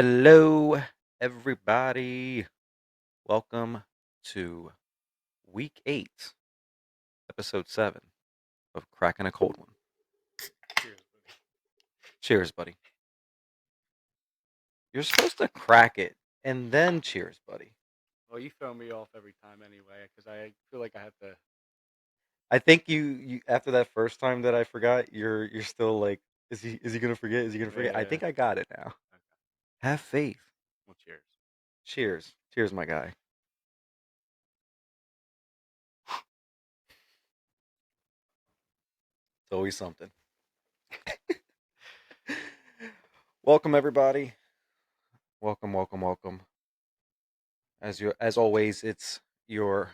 Hello, everybody. Welcome to week 8, episode 7 of Cracking a Cold One. Cheers, buddy. Cheers, buddy. You're supposed to crack it and then cheers, buddy. Well, you throw me off every time anyway, because I feel like I have to. I think you after that first time that I forgot, you're still like, is he gonna forget? Is he gonna forget? I Yeah. think I got it now. Okay. Have faith. Well, cheers. Cheers. Cheers, my guy. It's always something. Welcome, everybody. Welcome, welcome, welcome. As always, it's your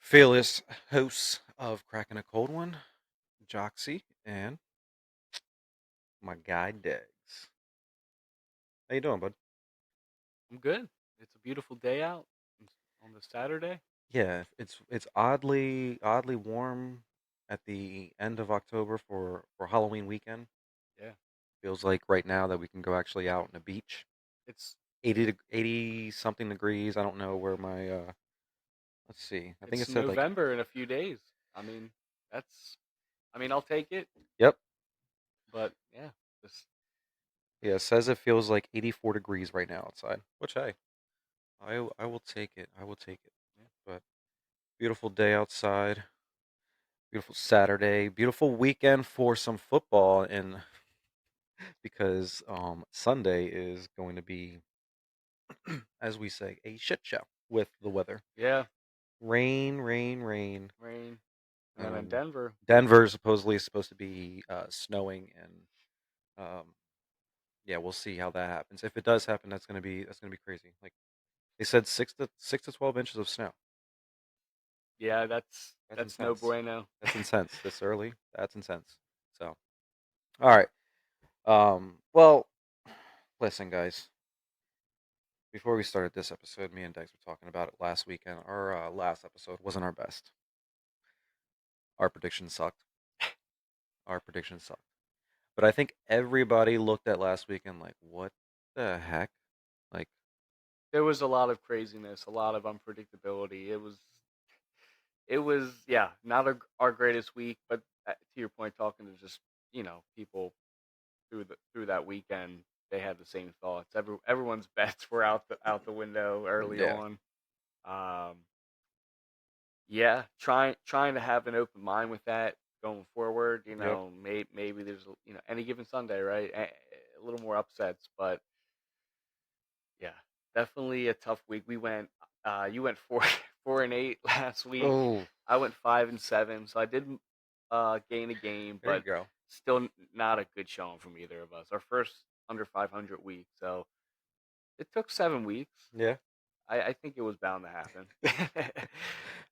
fearless hosts of Cracking a Cold One, Joxy, and my guy Degz. How you doing, bud? I'm good. It's a beautiful day out on the Saturday. Yeah, it's oddly warm at the end of October for Halloween weekend. Yeah. Feels like right now that we can go actually out on the beach. It's 80 something degrees. I don't know where my let's see. I think it it's said like November in a few days. I mean, that's. I mean, I'll take it. yep. But yeah, just Yeah, it says it feels like 84 degrees right now outside. Which hey, I will take it. I will take it. yeah. But beautiful day outside. Beautiful Saturday. Beautiful weekend for some football, and because Sunday is going to be, as we say, a shit show with the weather. Yeah. Rain, rain, rain. Rain, and then in Um, Denver, Denver supposedly is supposed to be snowing, and um, yeah, we'll see how that happens. If it does happen, that's gonna be crazy. Like they said, 6 to 12 inches of snow. yeah, That's that's no intense. bueno. That's intense. This early. That's intense. So, all right. Well, listen, guys. Before we started this episode, me and Dex were talking about it last weekend. Our last episode wasn't our best. Our predictions sucked. Our predictions sucked. But I think everybody looked at last weekend like, what the heck? Like, There was a lot of craziness, a lot of unpredictability. It was yeah, not our greatest week, but to your point, talking to just people through that weekend, they had the same thoughts. Everyone's bets were out the window early yeah, on. Um, yeah, trying to have an open mind with that going forward. yep. Maybe there's any given Sunday, right? A little more upsets, but yeah, definitely a tough week. You went four 4-8 last week. Oh, I went 5-7, so I did gain a game, there you but go. still not a good showing from either of us. Our first under 500 week, so it took 7 weeks. Yeah. I think it was bound to happen.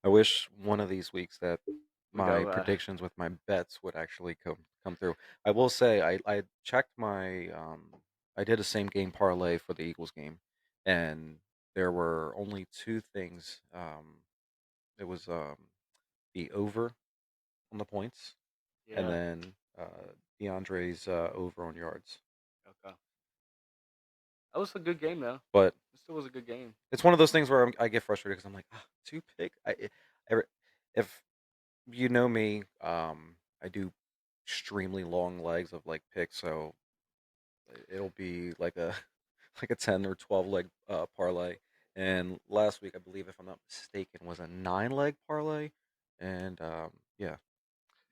I wish one of these weeks that we my go. predictions with my bets would actually come through. I will say I checked my I did a same game parlay for the Eagles game, and there were only two things. It was the over on the points, and Yeah. then DeAndre's over on yards. Okay. That was a good game though. But It still was a good game. it's one of those things where I get frustrated because I'm like, ah, two pick. If you know me, I do extremely long legs of like picks, so it'll be like a like a 10 or 12 leg parlay. And last week, I believe, if I'm not mistaken, was a 9 leg parlay, and yeah,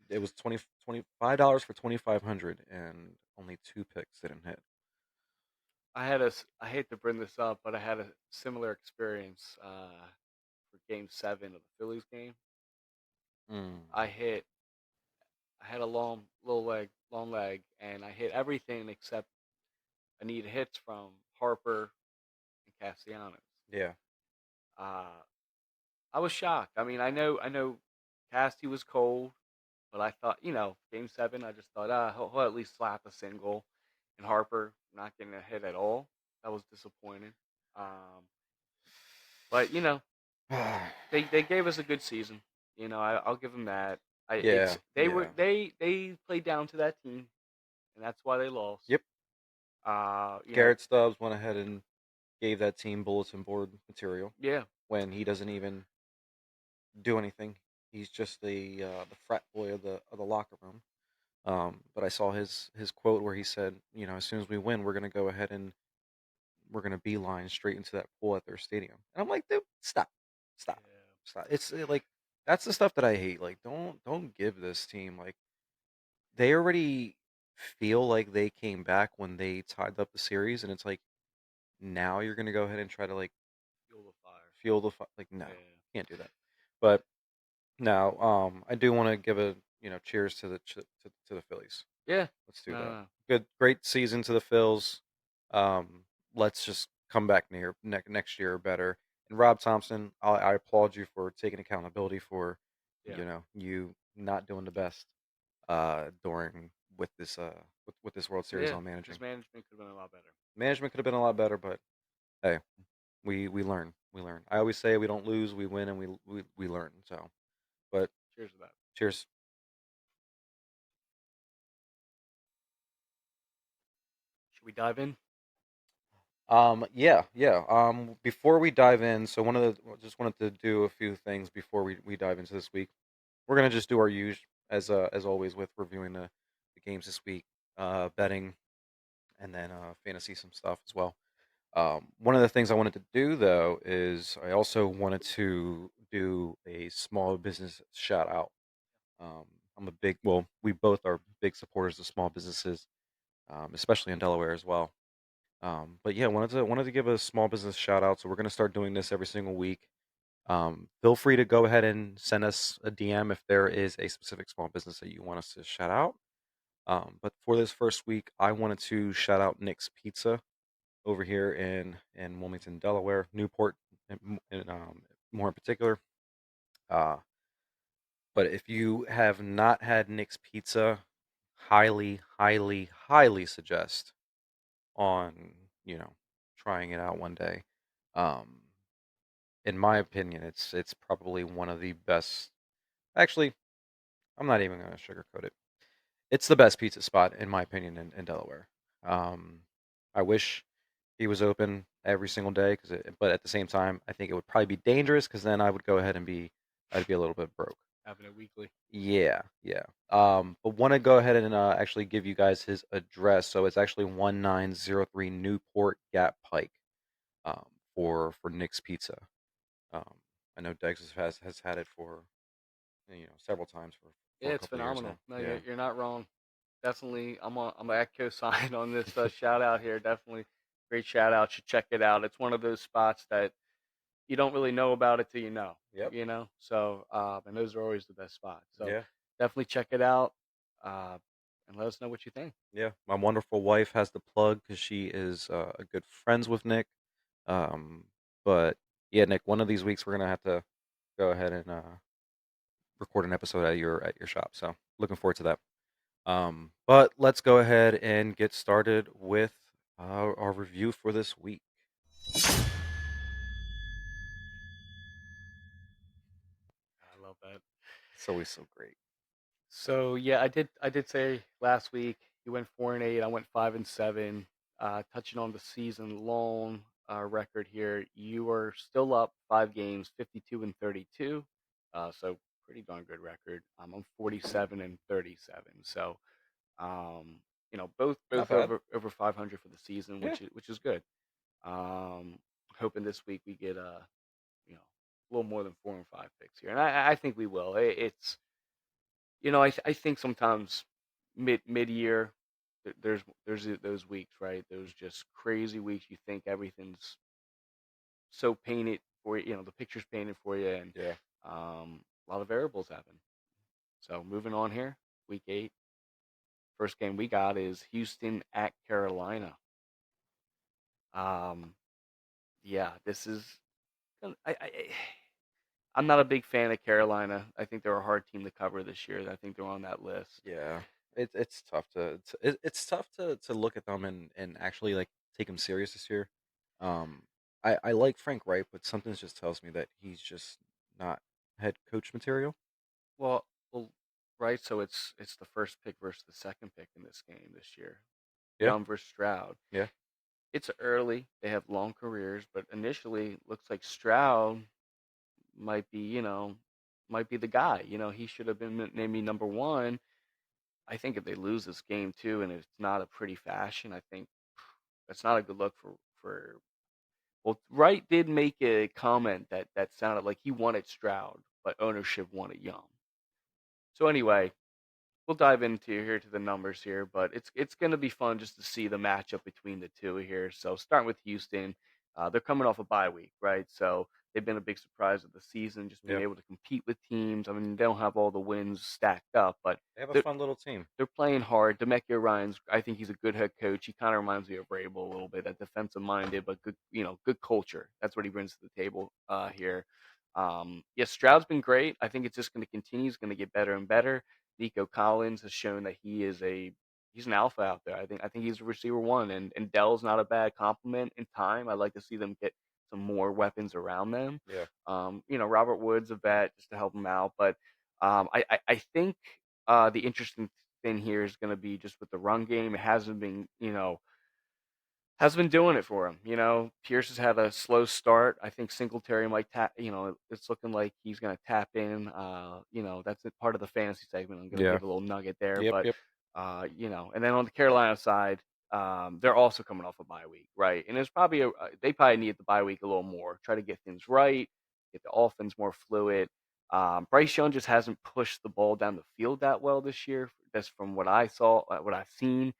it was 25 dollars for 2,500, and only two picks didn't hit. I hate to bring this up, but I had a similar experience for Game 7 of the Phillies game. Mm, I hit I had a long leg, and I hit everything except I needed hits from Harper and Castellanos. yeah, Uh, I was shocked. I mean, I know, Casty was cold, but I thought, Game 7, I just thought, he'll at least slap a single, and Harper not getting a hit at all. That was disappointing. Um, but they gave us a good season. I'll give them that. yeah, They yeah. played down to that team, and that's why they lost. Yep. You know, Garrett Stubbs went ahead and gave that team bulletin board material yeah, when he doesn't even do anything. He's just the frat boy of the locker room. But I saw his quote where he said, you know, as soon as we win, we're gonna go ahead and we're gonna beeline straight into that pool at their stadium. And I'm like, dude, stop, stop, yeah, stop. Like that's the stuff that I hate. Like, don't give this team like they already feel like they came back when they tied up the series, and it's like now you're gonna go ahead and try to like fuel the fire. fuel the like no, Yeah, can't do that. But now, I do want to give a cheers to the to the Phillies. yeah. Let's do No, that. no, Good, great season to the Phils. Let's just come back next year better. And Rob Thompson, I applaud you for taking accountability for, yeah, you not doing the best during with this World Series yeah. on managing. His management could have been a lot better. Management could have been a lot better, but hey, we learn. We learn. I always say we don't lose, we win, and we learn. So, but Cheers to that. cheers. Should we dive in? Yeah, yeah. Before we dive in, so just wanted to do a few things before we dive into this week. We're gonna just do our use as always with reviewing the games this week, betting, and then fantasy some stuff as well. One of the things I wanted to do though is I also wanted to do a small business shout out. Um, I'm a big well, we both are big supporters of small businesses, especially in Delaware as well. But yeah, wanted to give a small business shout out. So we're gonna start doing this every single week. Feel free to go ahead and send us a DM if there is a specific small business that you want us to shout out. But for this first week, I wanted to shout out Nick's Pizza over here in Wilmington, Delaware, Newport, more in particular. Uh, but if you have not had Nick's Pizza, highly, highly, highly suggest on trying it out one day. Um, in my opinion, it's probably one of the best. Actually, I'm not even going to sugarcoat it. It's the best pizza spot in my opinion in Delaware. Um, I wish he was open every single day but at the same time, I think it would probably be dangerous because then I would go ahead and I'd be a little bit broke. Having it weekly. Yeah, yeah. But want to go ahead and actually give you guys his address. So it's actually 1903 Newport Gap Pike. Um, for Nick's Pizza. Um, I know Degz has had it for several times Yeah, for a it's couple of years phenomenal. now. No, Yeah, you're not wrong. Definitely, I'm a echo sign on this shout out here. Definitely, great shout out. Should check it out. It's one of those spots that you don't really know about it till you know. yep, You know, so and those are always the best spots. So yeah, definitely check it out, uh, and let us know what you think. yeah. My wonderful wife has the plug because she is a good friends with Nick. Um, but yeah, Nick, one of these weeks we're gonna have to go ahead and record an episode at your shop. So looking forward to that. But let's go ahead and get started with our review for this week. I love that. It's always so great. So yeah, I did say last week you went 4-8. I went 5-7. Touching on the season long record here, you are still up 5 games, 52-32. So pretty darn good record. I'm 47-37. So Not both bad. over 500 for the season, Yeah. which is good. Um, hoping this week we get a little more than 4 and 5 picks here, and I think we will. It's I think sometimes mid year there's those weeks, right? Those just crazy weeks. You think everything's so painted for you, the picture's painted for you, and Yeah. a lot of variables happen. So moving on here, week 8, first game we got is Houston at Carolina. Um, yeah, this is I'm not a big fan of Carolina. I think they're a hard team to cover this year. I think they're on that list. Yeah, it's tough it's tough to look at them and actually like take them serious this year. Um, I like Frank Wright, but something just tells me that he's just not head coach material. Well, right. So it's the first pick versus the second pick in this game this year. Yeah. Young versus Stroud. Yeah. It's early. They have long careers, but initially looks like Stroud might be, might be the guy. He should have been maybe number one. I think if they lose this game too, and it's not a pretty fashion, I think that's not a good look for. Well, Wright did make a comment that sounded like he wanted Stroud, but ownership wanted Young. So anyway, we'll dive into here to the numbers here, but it's going to be fun just to see the matchup between the two here. So starting with Houston, they're coming off a bye week, right? So they've been a big surprise of the season, just being Yeah. able to compete with teams. I mean, they don't have all the wins stacked up, but They have a they're fun little team. they're playing hard. Demekio Ryan's, I think he's a good head coach. He kind of reminds me of Vrabel a little bit, that defensive minded, but good, good culture. That's what he brings to the table here. Yes, Stroud's been great. I think it's just going to continue. He's going to get better and better. Nico Collins has shown that he's an alpha out there. I think he's a receiver one, and Dell's not a bad compliment in time. I'd like to see them get some more weapons around them. Yeah. Robert Woods a vet just to help him out, but I think the interesting thing here is going to be just with the run game. It hasn't been doing it for him. Pierce has had a slow start. I think Singletary might tap. It's looking like he's going to tap in. That's part of the fantasy segment. I'm going to Yeah. give a little nugget there, Yep. but Yep. and then on the Carolina side, they're also coming off a bye week, right? And it's probably they probably need the bye week a little more. Try to get things right, get the offense more fluid. Bryce Young just hasn't pushed the ball down the field that well this year. That's from what I saw, what I've seen.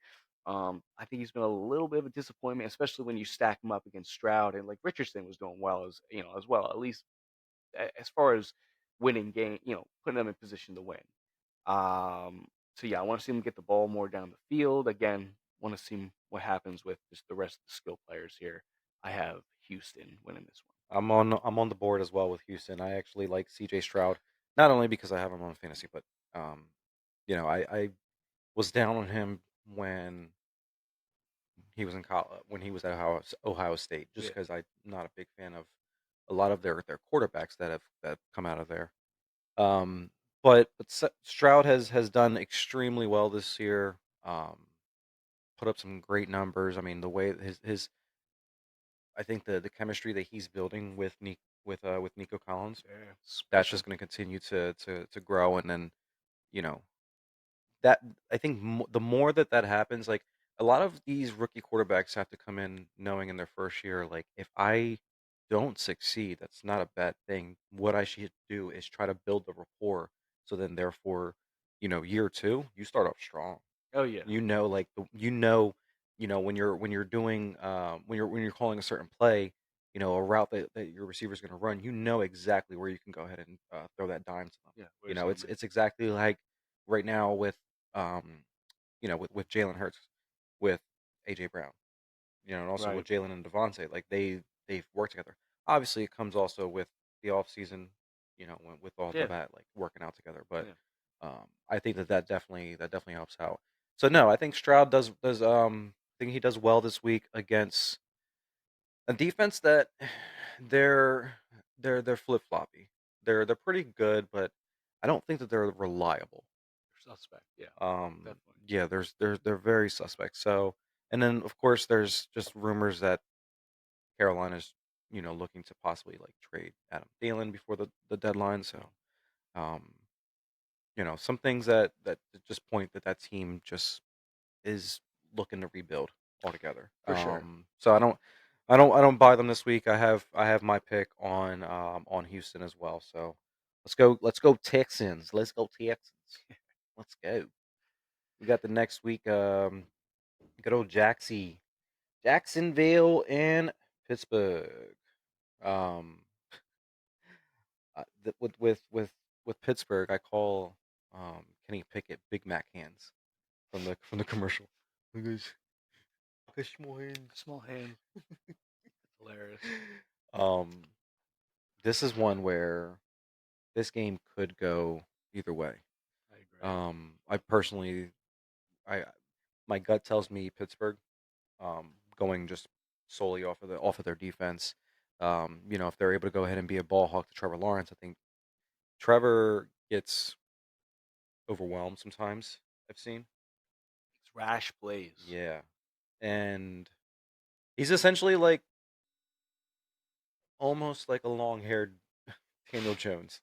I think he's been a little bit of a disappointment, especially when you stack him up against Stroud, and like Richardson was doing well as well. At least as far as winning game, putting them in position to win. So yeah, I want to see him get the ball more down the field. Again, want to see what happens with just the rest of the skill players here. I have Houston winning this one. I'm on the board as well with Houston. I actually like CJ Stroud, not only because I have him on fantasy, but um, I was down on him when he was in college, when he was at Ohio State, just Yeah, because I'm not a big fan of a lot of their quarterbacks that come out of there. Um, but Stroud has done extremely well this year. Put up some great numbers. I mean, the way his I think the chemistry that he's building with Nico Collins, yeah, that's pushing. just going to continue to grow, and then you know that I think the more that happens, like a lot of these rookie quarterbacks have to come in knowing in their first year, like if I don't succeed, that's not a bad thing. What I should do is try to build the rapport, so then therefore, year two, you start off strong. Oh yeah, Like when you're doing when you're calling a certain play, a route that your receiver is going to run, exactly where you can go ahead and throw that dime to them. yeah. Where's it It's gonna be? it's exactly like right now with um with Jalen Hurts, with AJ Brown, and also with Right. Jalen and Devontae, like they've worked together. Obviously, it comes also with the off season, with all of Yeah, that like working out together. But yeah, I think that definitely helps out. So no, I think Stroud I think he does well this week against a defense that they're they're flip floppy. They're pretty good, but I don't think that they're reliable. suspect. Yeah, Um, definitely. yeah, they're very suspect. So, and then of course there's just rumors that Carolina's looking to possibly like trade Adam Thielen before the deadline. So, um, some things that just point that team just is looking to rebuild altogether. For sure. So I don't buy them this week. I have my pick on Houston as well. So let's go Texans. Let's go Texans. Let's go. We got the next week. Good old Jacksonville and Pittsburgh. Um, with Pittsburgh, I call Kenny Pickett Big Mac hands from the commercial. Look at his small hands. Small hand. Hilarious. Um, this is one where this game could go either way. I agree. I personally, I my gut tells me Pittsburgh. Going just solely off of their defense. If they're able to go ahead and be a ball hawk to Trevor Lawrence, I think Trevor gets overwhelmed sometimes. I've seen. It's rash plays. Yeah. and he's essentially like almost like a long-haired Daniel Jones.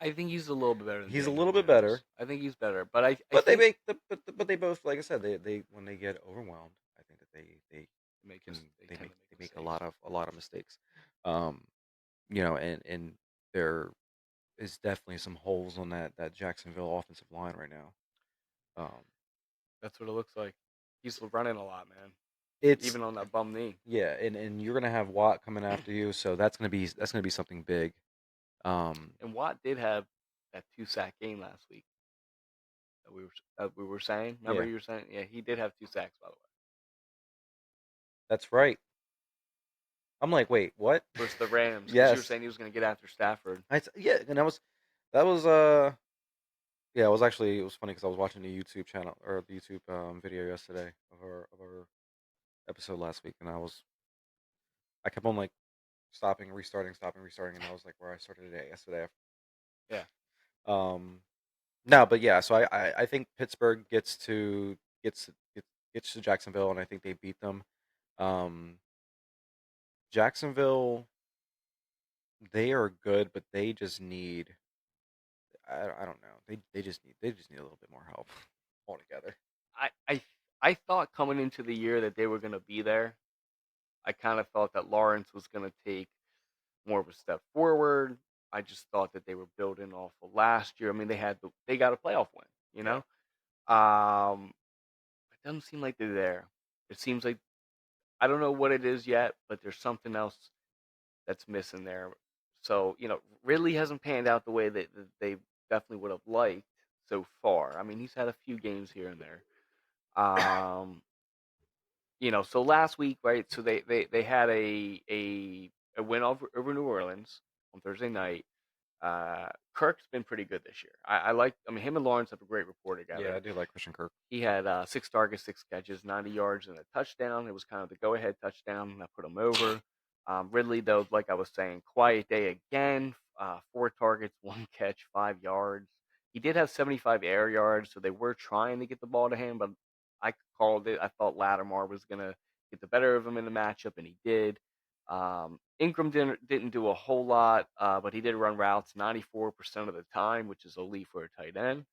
I think he's a little bit better than He's a Daniel little bit Jones. better, I think he's better, but I but they think make but they both, like I said, they when they get overwhelmed, I think that they they they tend to make make mistakes. a lot of mistakes. Um, you know, and there is definitely some holes on that Jacksonville offensive line right now. Um, That's what it looks like. He's running a lot, man. it's Even on that bum knee. yeah, and you're gonna have Watt coming after you, so that's gonna be something big. Um, And Watt did have that 2 sack game last week that we were saying. Remember yeah, you were saying? Yeah, he did have 2 sacks by the way. that's right. I'm like, wait, what? Versus the Rams, because you were Yes, saying he was going to get after Stafford. yeah, and that was yeah, it was actually it was funny because I was watching the YouTube channel or the YouTube video yesterday of our episode last week, and I kept on like stopping, restarting, and that was like where I started today yesterday. Yeah, Um, no, but yeah, so I think Pittsburgh gets gets to Jacksonville, and I think they beat them. Um, Jacksonville, they are good, but they just need I don't know they just need a little bit more help altogether. I I I thought coming into the year that they were going to be there. I kind of thought that Lawrence was going to take more of a step forward. I just thought that they were building off of last year. I mean, they got a playoff win, you Yeah. know. It doesn't seem like they're there. It seems like I don't know what it is yet, but there's something else that's missing there. So, Ridley hasn't panned out the way that they definitely would have liked so far. I mean, he's had a few games here and there. Um, so last week, right? So they had a win over New Orleans on Thursday night. Kirk's been pretty good this year. I mean, him and Lawrence have a great rapport Yeah, I together. do like Christian Kirk. He had 6 targets, 6 catches, 90 yards, and a touchdown. It was kind of the go-ahead touchdown that put him over. Ridley, though, like I was saying, quiet day again. 4 targets, 1 catch, 5 yards. He did have 75 air yards, so they were trying to get the ball to him, but I called it. I thought Lattimore was going to get the better of him in the matchup, and he did. Ingram didn't do a whole lot, but he did run routes 94% of the time, which is elite for a tight end.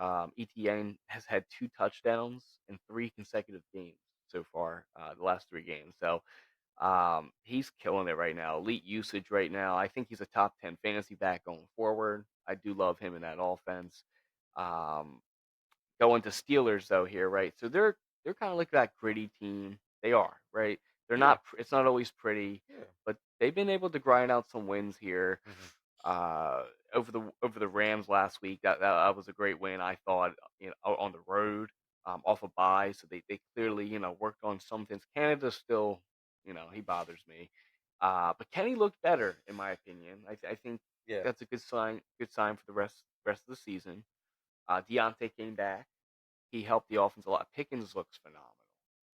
ETN has had 2 touchdowns in 3 consecutive games so far, the last 3 games. So he's killing it right now. Elite usage right now. I think he's a top 10 fantasy back going forward. I do love him in that offense. Um, Going to Steelers though here, right? So they're kind of like that gritty team. They are, right? They're Yeah. not. It's not always pretty, Yeah. but they've been able to grind out some wins here Hmm. uh, over the Rams last week. That was a great win. I thought, on the road, off a bye. So they clearly worked on some things. Canada still, he bothers me. But Kenny looked better in my opinion. I think Yeah. that's a good sign. Good sign for the rest of the season. Deontay came back. He helped the offense a lot. Pickens looks phenomenal.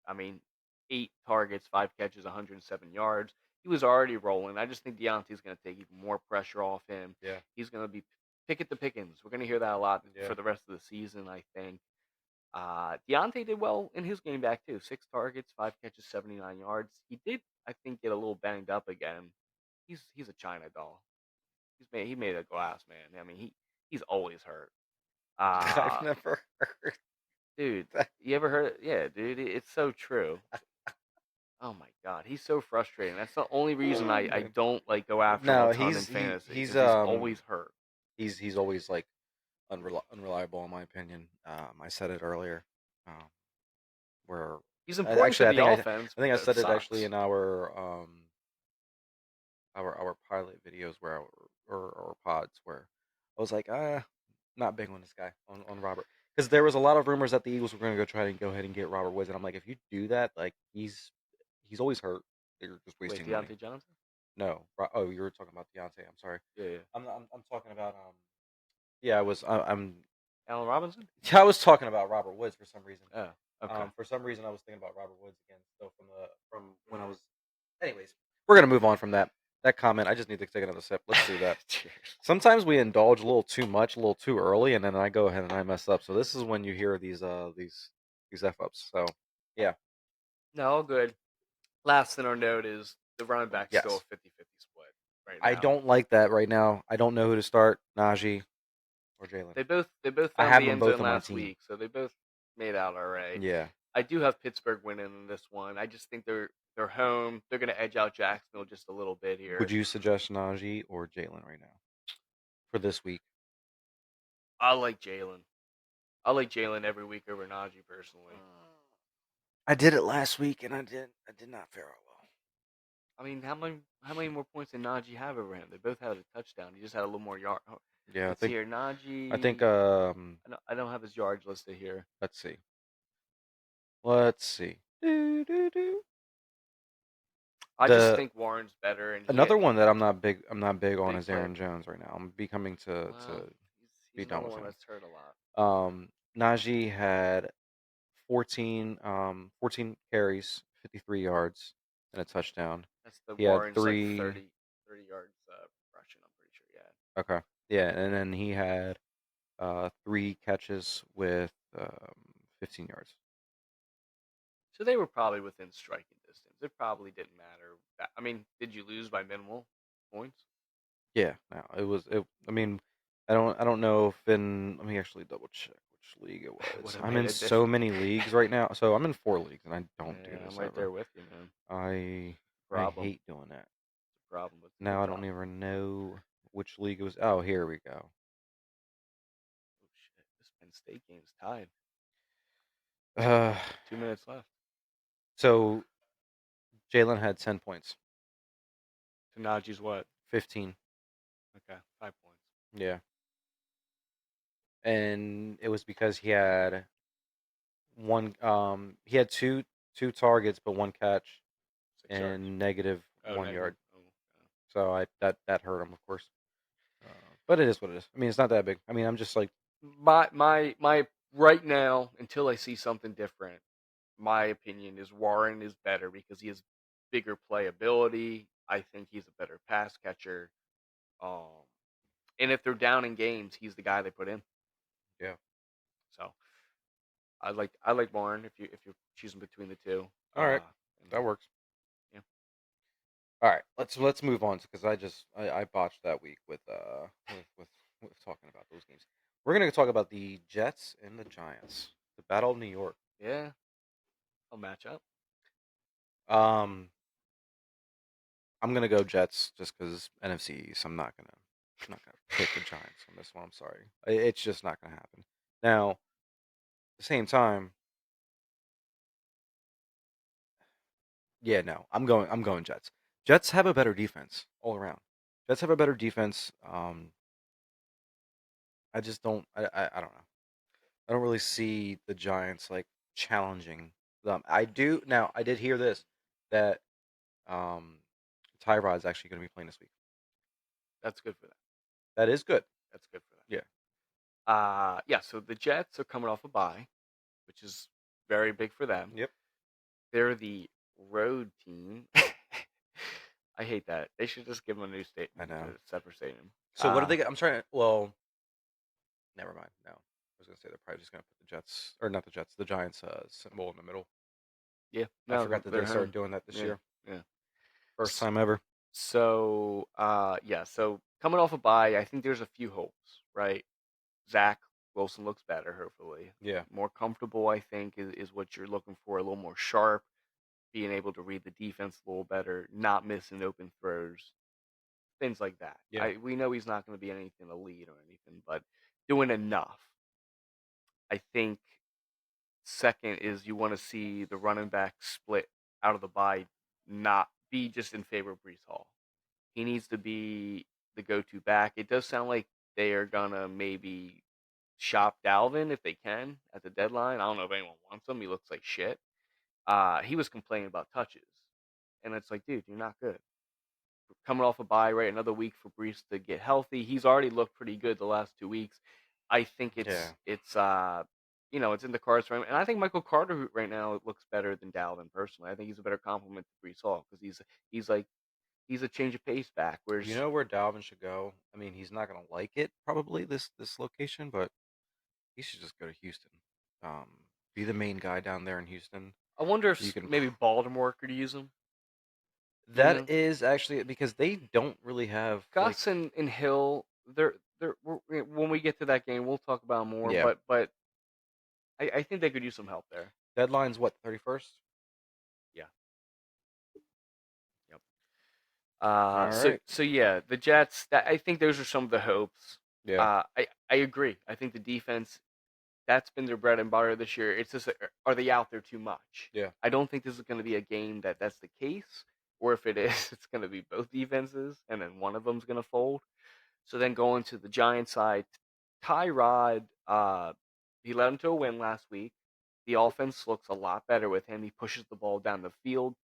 I mean, 8 targets, 5 catches, 107 yards. He was already rolling. I just think Deontay's going to take even more pressure off him. Yeah. He's going to be pick at the Pickens. We're going to hear that a lot Yeah. for the rest of the season, I think. Deontay did well in his game back too. 6 targets, 5 catches, 79 yards. He did, I think, get a little banged up again. He's a China doll. He made a glass man. I mean, he's always hurt. I've Uh, never heard Dude, that. you ever heard? Yeah, dude, it's so true. Oh my god, he's so frustrating. That's the only reason Oh I man. don't like go after him a No, ton in fantasy he's because he's always hurt. he's always like unreliable in my opinion. I said it earlier. Um, where He's important to the offense, I think I but it said it actually sucks. in our pilot videos where or pods where I was like not big on this guy on Robert because there was a lot of rumors that the Eagles were going to try and go ahead and get Robert Woods and I'm like if you do that like he's always hurt. You're just Wait, wasting money. Deontay Johnson? No, oh you were talking about Deontay. I'm sorry. Yeah, yeah. I'm talking about yeah I'm Allen Robinson? yeah, I was talking about Robert Woods for some reason. Oh, okay. For some reason, I was thinking about Robert Woods again. Still from when I was. Anyways, we're gonna move on from that comment. I just need to take another sip. Let's do that. Cheers. Sometimes we indulge a little too much, a little too early, and then I go ahead and I mess up. So this is when you hear these. these f ups. So yeah, No, all good. Last in our note is the running back's still a yes, 50-50 split right I now. don't like that right now. I don't know who to start, Najee or Jalen. They both I found have the them end both zone on my last team. week, so they both made out all right. Yeah. I do have Pittsburgh winning in this one. I just think they're home. They're going to edge out Jacksonville just a little bit Would here. you suggest Najee or Jalen right now for this week? I like Jalen. I like Jalen every week over Najee personally. I did it last week and I did not fare out well. I mean, how many more points did Najee have over him? They both had a touchdown. He just had a little more yard. Yeah, Let's see here, I think Najee. I don't have his yards listed here. let's see. Let's see. Do, do, do. I just The think Warren's better, and Another one that I'm not big on big is player. Aaron Jones right now. I'm becoming Well, to he's be done another with one him. that's hurt a lot. Najee had 14 carries, 53 yards, and a touchdown. That's the He had Warren's like three. 30 yards rushing. I'm pretty sure. Yeah. Okay, yeah, and then he had three catches with 15 yards. So they were probably within striking distance. It probably didn't matter. I mean, did you lose by minimal points? Yeah, no, it was. I mean, I don't know if in. Let me actually double check which league it Would was. have I'm made in a so difference. many leagues right now. So I'm in 4 leagues, and I don't do Yeah, I'm this right ever. there with you, man. I I Problem. hate doing that. It's a problem, but it's a Now good I don't problem. even know which league it was. Oh, here we go. Oh shit! This Penn State game's tied. Uh, 2 minutes left. so Jalen had 10 points, So Najee's what? 15. Okay, 5 points. Yeah, and it was because he had one. He had two targets, but one catch 6 yards. and negative Oh, 1 yard. negative. Oh, yeah. So I that hurt him, of course. But it is what it is. I mean, it's not that big. I mean, I'm just like, My right now, until I see something different, my opinion is Warren is better because he has bigger playability. I think he's a better pass catcher. Um, and if they're down in games, he's the guy they put in. yeah. So I like Warren if you're choosing between the two. All right, And that works. yeah, All right, let's move on because I botched that week with talking about those games. We're gonna talk about the Jets and the Giants, the Battle of New York. yeah, I'll match up. Um, I'm gonna go Jets just because NFC East. I'm not gonna pick the Giants on this one. I'm sorry, it's just not gonna happen. Now, at the same time, yeah, no, I'm going Jets. Jets have a better defense all around. Jets have a better defense. I just don't. I don't know. I don't really see the Giants like challenging them. I do now. I did hear this that um, Tyrod's actually going to be playing this week. That's good for them. That is good. That's good for them. Yeah. Yeah. So the Jets are coming off a bye, which is very big for them. Yep. They're the road team. I hate that. They should just give them a new state, I a know. separate stadium. So what do they get? I'm trying to. Well, never mind. No, I was going to say they're probably just going to put the Jets or not the Jets, the Giants symbol in the middle. Yeah, I no, forgot that they're they started home. doing that this Yeah, year. yeah. First S- time ever. yeah. So coming off a bye, I think there's a few hopes, right? Zach Wilson looks better, hopefully. Yeah. More comfortable, I think, is what you're looking for. A little more sharp, being able to read the defense a little better, not missing open throws, things like that. Yeah. We know he's not going to be anything elite or anything, but doing enough. I think second is you want to see the running back split out of the bye not be just in favor of Brees Hall. He needs to be the go-to back. It does sound like they are gonna maybe shop Dalvin if they can at the deadline. I don't know if anyone wants him. He looks like shit. He was complaining about touches, and it's like, dude, you're not good. Coming off a bye, right? Another week for Brees to get healthy. He's already looked pretty good the last 2 weeks. I think Yeah. it's in the cards for him, and I think Michael Carter right now looks better than Dalvin personally. I think he's a better compliment to Brees Hall because he's like he's a change of pace back. You Whereas know where Dalvin should go? I mean, he's not going to like it probably this location, but he should just go to Houston. Um, be the main guy down there in Houston. I wonder You if can. maybe Baltimore could use him. You That know, is actually because they don't really have like. Gus and Hill. When we get to that game, we'll talk about 'em more. Yeah, But I think they could use some help there. deadline's what 31st. Yeah. Yep. All So right. so yeah, the Jets. I think those are some of the hopes. Yeah. I agree. I think the defense, that's been their bread and butter this year. It's just, are they out there too much? Yeah. I don't think this is going to be a game that's the case, or if it is, it's going to be both defenses, and then one of them's going to fold. So then going to the Giants side, Tyrod, he led them to a win last week. The offense looks a lot better with him. He pushes the ball down the field.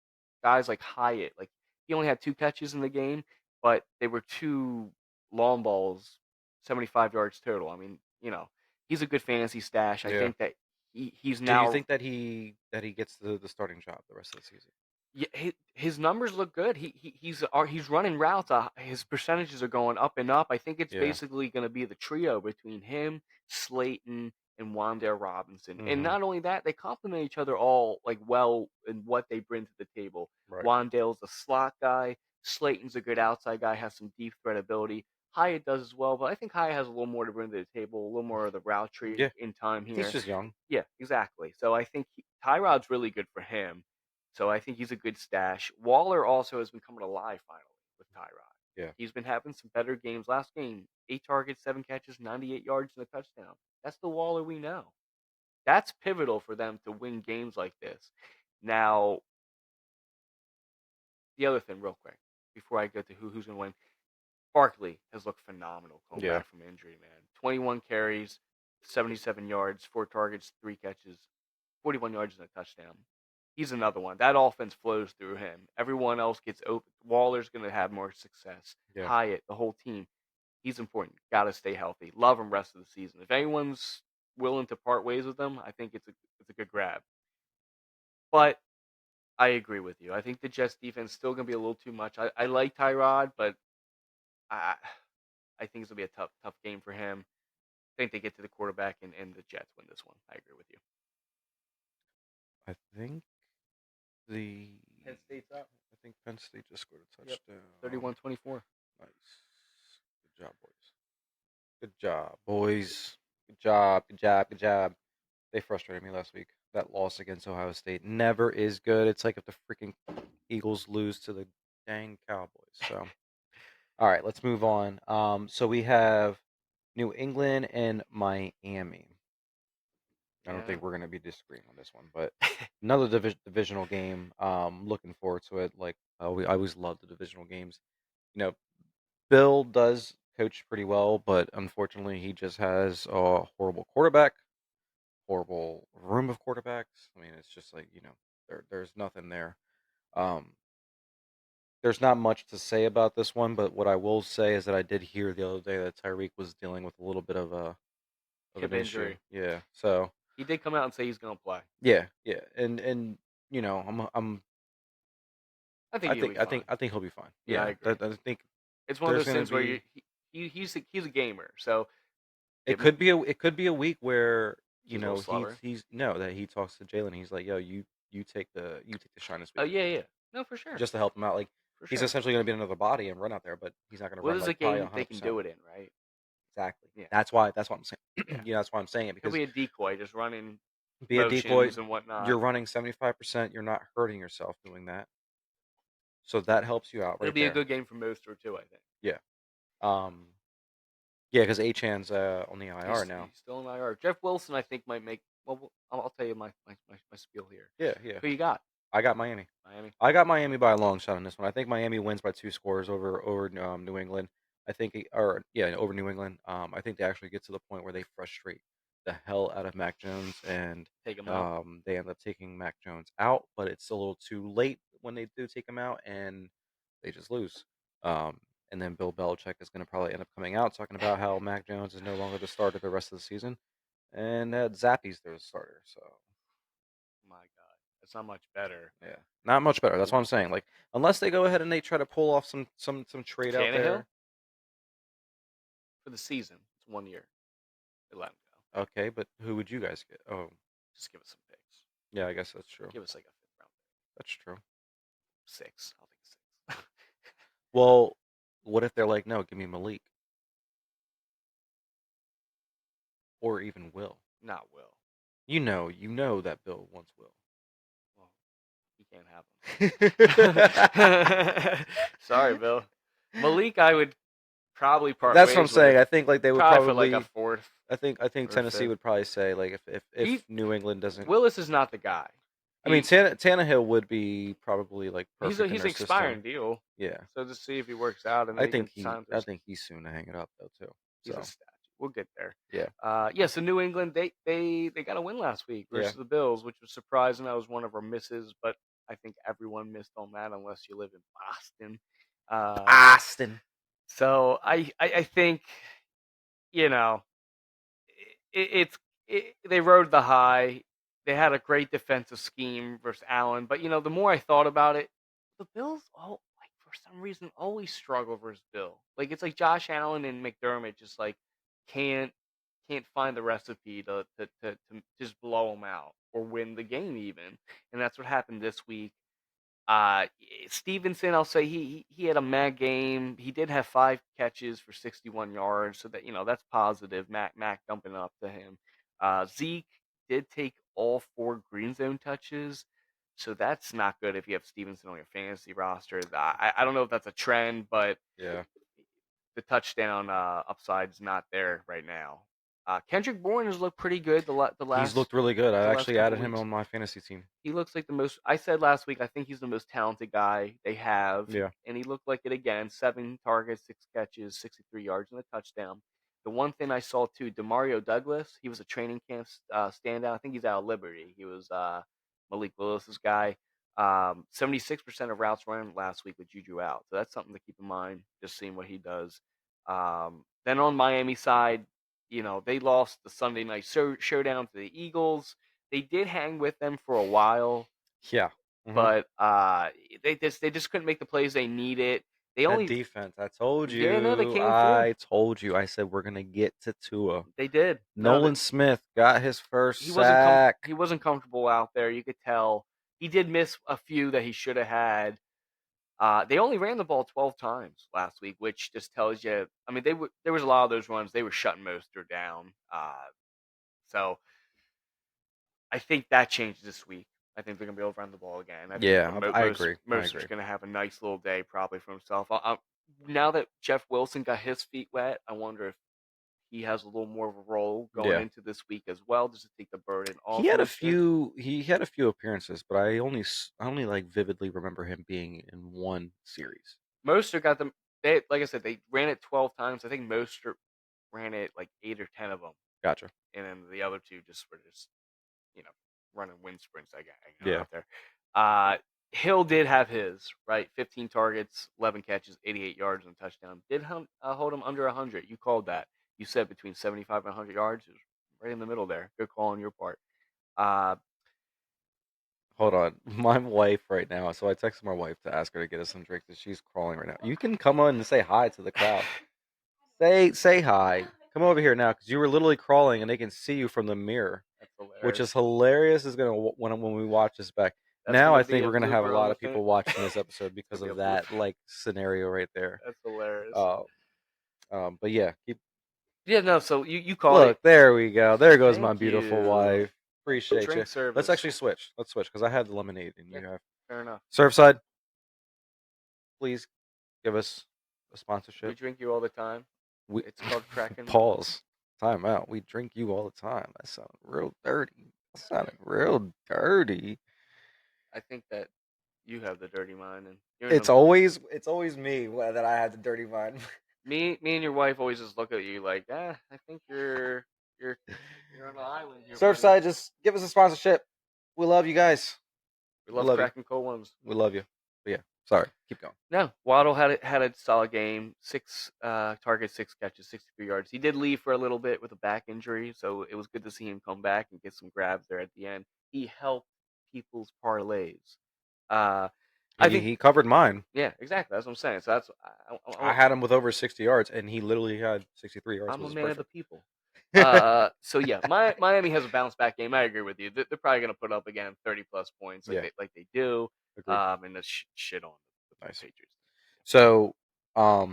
Guys like Hyatt, like he only had 2 catches in the game, but they were 2 long balls, 75 yards total. I mean, he's a good fantasy stash. I Yeah. think that he's Do you now. think that he gets the starting job the rest of the season? Yeah, his numbers look good. He's running routes. His percentages are going up and up. I think it's Yeah. basically going to be the trio between him, Slayton, and Wan'Dale Robinson. And Mm-hmm. not only that, they complement each other all like well in what they bring to the table. Right. Wan'Dale's a slot guy. Slayton's a good outside guy. Has some deep threat ability. Hyatt does as well, but I think Hyatt has a little more to bring to the table. A little more of the route tree Yeah. in time He's here. just young. Yeah, exactly. So I think Tyrod's really good for him. So I think he's a good stash. Waller also has been coming alive finally with Tyrod. Yeah. He's been having some better games. Last game, 8 targets, 7 catches, 98 yards, and a touchdown. That's the Waller we know. That's pivotal for them to win games like this. Now, the other thing, real quick, before I get to who's going to win, Barkley has looked phenomenal coming Yeah. back from injury, man. 21 carries, 77 yards, 4 targets, 3 catches, 41 yards and a touchdown. He's another one. That offense flows through him. Everyone else gets open. Waller's going to have more success. Yeah. Hyatt, the whole team. He's important. Got to stay healthy. Love him rest of the season. If anyone's willing to part ways with them, I think it's a good grab. But I agree with you. I think the Jets defense is still going to be a little too much. I like Tyrod, but I I think it's going to be a tough game for him. I think they get to the quarterback and the Jets win this one. I agree with you. I think the Penn State's up. I think Penn State just scored a Yep. touchdown. 31-24. Nice. Good job, boys. Good job, boys. Good job. Good job. Good job. They frustrated me last week. That loss against Ohio State never is good. It's like if the freaking Eagles lose to the dang Cowboys. So, all right, let's move on. So we have New England and Miami. I don't Yeah. think we're going to be disagreeing on this one, but another divisional game. Looking forward to it. Like I always love the divisional games. You know, Bill does coach pretty well, but unfortunately, he just has a horrible quarterback, horrible room of quarterbacks. I mean, it's just like there's nothing there. Um, there's not much to say about this one, but what I will say is that I did hear the other day that Tyreek was dealing with a little bit of an Hip issue. injury. Yeah. So He did come out and say he's going to play. yeah, yeah, and I'm I think he'll be fine. I think he'll be fine. Yeah, I Yeah, agree. I think It's one of there's those gonna things where be. he's a gamer, so It give could him. be a week where He's a little slower. he's no that he talks to Jalen. He's like, yo, you take the shine this Oh week, yeah, yeah. No, for sure, just to help him out. Like for he's sure. essentially gonna be another body and run out there, but he's not gonna Well, run this is a like probably game they hundred can percent. do it in, right? Exactly. Yeah, That's why I'm saying. yeah. Yeah, that's why I'm saying it He'll because be a decoy, just running be a decoy. motions and whatnot. You're running 75%. You're not hurting yourself doing that, so that helps you out It'll right be a there. good game for Mostert too, I think. Yeah. Um. Yeah, because Achan's on the IR now. He's still in IR. Jeff Wilson, I think, might make. Well, I'll tell you my spiel here. Yeah, yeah. Who you got? I got Miami. Miami. I got Miami by a long shot on this one. I think Miami wins by 2 scores over New England. I think, or yeah, over New England. I think they actually get to the point where they frustrate the hell out of Mac Jones, and Take him out. they end up taking Mac Jones out. But it's a little too late when they do take him out, and they just lose. Um, and then Bill Belichick is going to probably end up coming out talking about how Mac Jones is no longer the starter the rest of the season, and that Zappy's their starter. So My God, it's not much better. yeah, not much better. That's what I'm saying. Like, unless they go ahead and they try to pull off some trade out Tannehill there, for the season. It's 1 year. They let him go. okay. But who would you guys get? Oh, Just give us some picks. Yeah, I guess that's true. Give us like a fifth round That's true. 6. I'll take 6. Well, what if they're like, no, give me Malik or even Will? Not Will. You know that Bill wants Will. Well, you can't have him. Sorry, Bill. Malik, I would probably part That's what I'm ways saying. with. I think like they would Probably for like a probably. fourth I think or a Tennessee fifth. would probably say like if He New England doesn't. Willis is not the guy. I mean, He Tannehill would be probably like perfect in he's their an system. expiring deal. Yeah, So just see if he works out, and then he can sign I this. think he's soon to hang it up though too. He's a So statue. We'll get there. yeah, Yeah. So New England, they got a win last week yeah, versus the Bills, which was surprising. That was one of our misses, but I think everyone missed on that unless you live in Boston. Uh, Austin. so I think you know it's they rode the high. They had a great defensive scheme versus Allen, but the more I thought about it, the Bills like for some reason always struggle versus Bill. Like it's like Josh Allen and McDermott just like can't can't find the recipe to just blow them out or win the game even, and that's what happened this week. Uh, Stevenson, I'll say he had a mad game. He did have 5 catches for 61 yards, so that's positive. Mac dumping up to him. Zeke did take all 4 green zone touches, so that's not good if you have Stevenson on your fantasy roster. I don't know if that's a trend, but Yeah, the touchdown upside's not there right now. Kendrick Bourne has looked pretty good the he's last looked really good. I the last actually couple added him weeks. on my fantasy team. He looks like the most. I said last week. I think he's the most talented guy they have, Yeah, and he looked like it again. 7 targets, 6 catches, 63 yards, and a touchdown. The one thing I saw too, Demario Douglas. He was a training camp standout. I think he's out of Liberty. He was Malik Willis's guy. 76% of routes ran last week with Juju out, so that's something to keep in mind. Just seeing what he does. Then on Miami side, they lost the Sunday night showdown to the Eagles. They did hang with them for a while, yeah. hmm but they just couldn't make the plays they needed. They That only defense, I told Yeah, no, they you. came through. I told you. I said we're gonna get to Tua. They did. No, Nolan Smith got his first he sack. wasn't comfortable out there. You could tell he did miss a few that he should have had. They only ran the ball 12 times last week, which just tells you. I mean, there was a lot of those runs. They were shutting Mostert down. So I think that changed this week. I think they're gonna be able to run the ball again. I think Yeah, I agree. I Mostert's agree. gonna have a nice little day probably for himself. Now that Jeff Wilson got his feet wet, I wonder if he has a little more of a role going Yeah. into this week as well, just to take the burden He off had a Mostert. few. He had a few appearances, but I only like vividly remember him being in one series. Mostert got them. They like I said, they ran it 12 times. I think Mostert ran it like 8 or 10 of them, Gotcha. and then the other two just were just you know, running wind sprints, I guess, Yeah. out there. Uh, Hill did have his, right? 15 targets, 11 catches, 88 yards, and a touchdown. Did hold him under 100. You called that. You said between 75 and 100 yards. It was right in the middle there. Good call on your part. Uh, Hold on, my wife right now. So I texted my wife to ask her to get us some drinks, and she's crawling right now. You can come on and say hi to the crowd. Say hi. Come over here now, because you were literally crawling, and they can see you from the mirror, that's which hilarious. is hilarious. Is gonna when we watch this back. That's Now gonna I be think a we're gonna have a blooper on lot the of fin. people watching this episode It's because gonna be of a blooper. that like scenario right there. That's hilarious. Uh, but yeah, keep Yeah, no. So you called it. look, there we go. There goes my Thank beautiful you. wife. Appreciate you. Drink Let's service. actually switch. Let's switch because I had the lemonade and Yeah, you have fair enough. Surfside. Please give us a We sponsorship. drink you all the time. We It's called Kraken. pause. Time out. We drink you all the time. That sounded real dirty. That sounded real dirty. I think that you have the dirty mind, and you're in the It's always me that I have the dirty mind. me and your wife always just look at you like, I think you're you're on an island here, buddy. Surfside, just give us a sponsorship. We love you guys. We We love love you. cracking cold ones. We love you. But yeah, sorry. Keep going. No, Waddle had a solid game. 6 targets, 6 catches, 63 yards. He did leave for a little bit with a back injury, so it was good to see him come back and get some grabs there at the end. He helped people's parlays. Uh, I think, He covered mine. yeah, exactly. That's what I'm saying. So I had him with over 60 yards, and he literally had 63 yards, I'm a which is man of the perfect. people. So yeah, Miami has a bounce back game. I agree with you. They're probably going to put up again 30+ points Yeah, like they do, agreed. and the shit on the Nice. Patriots. So, I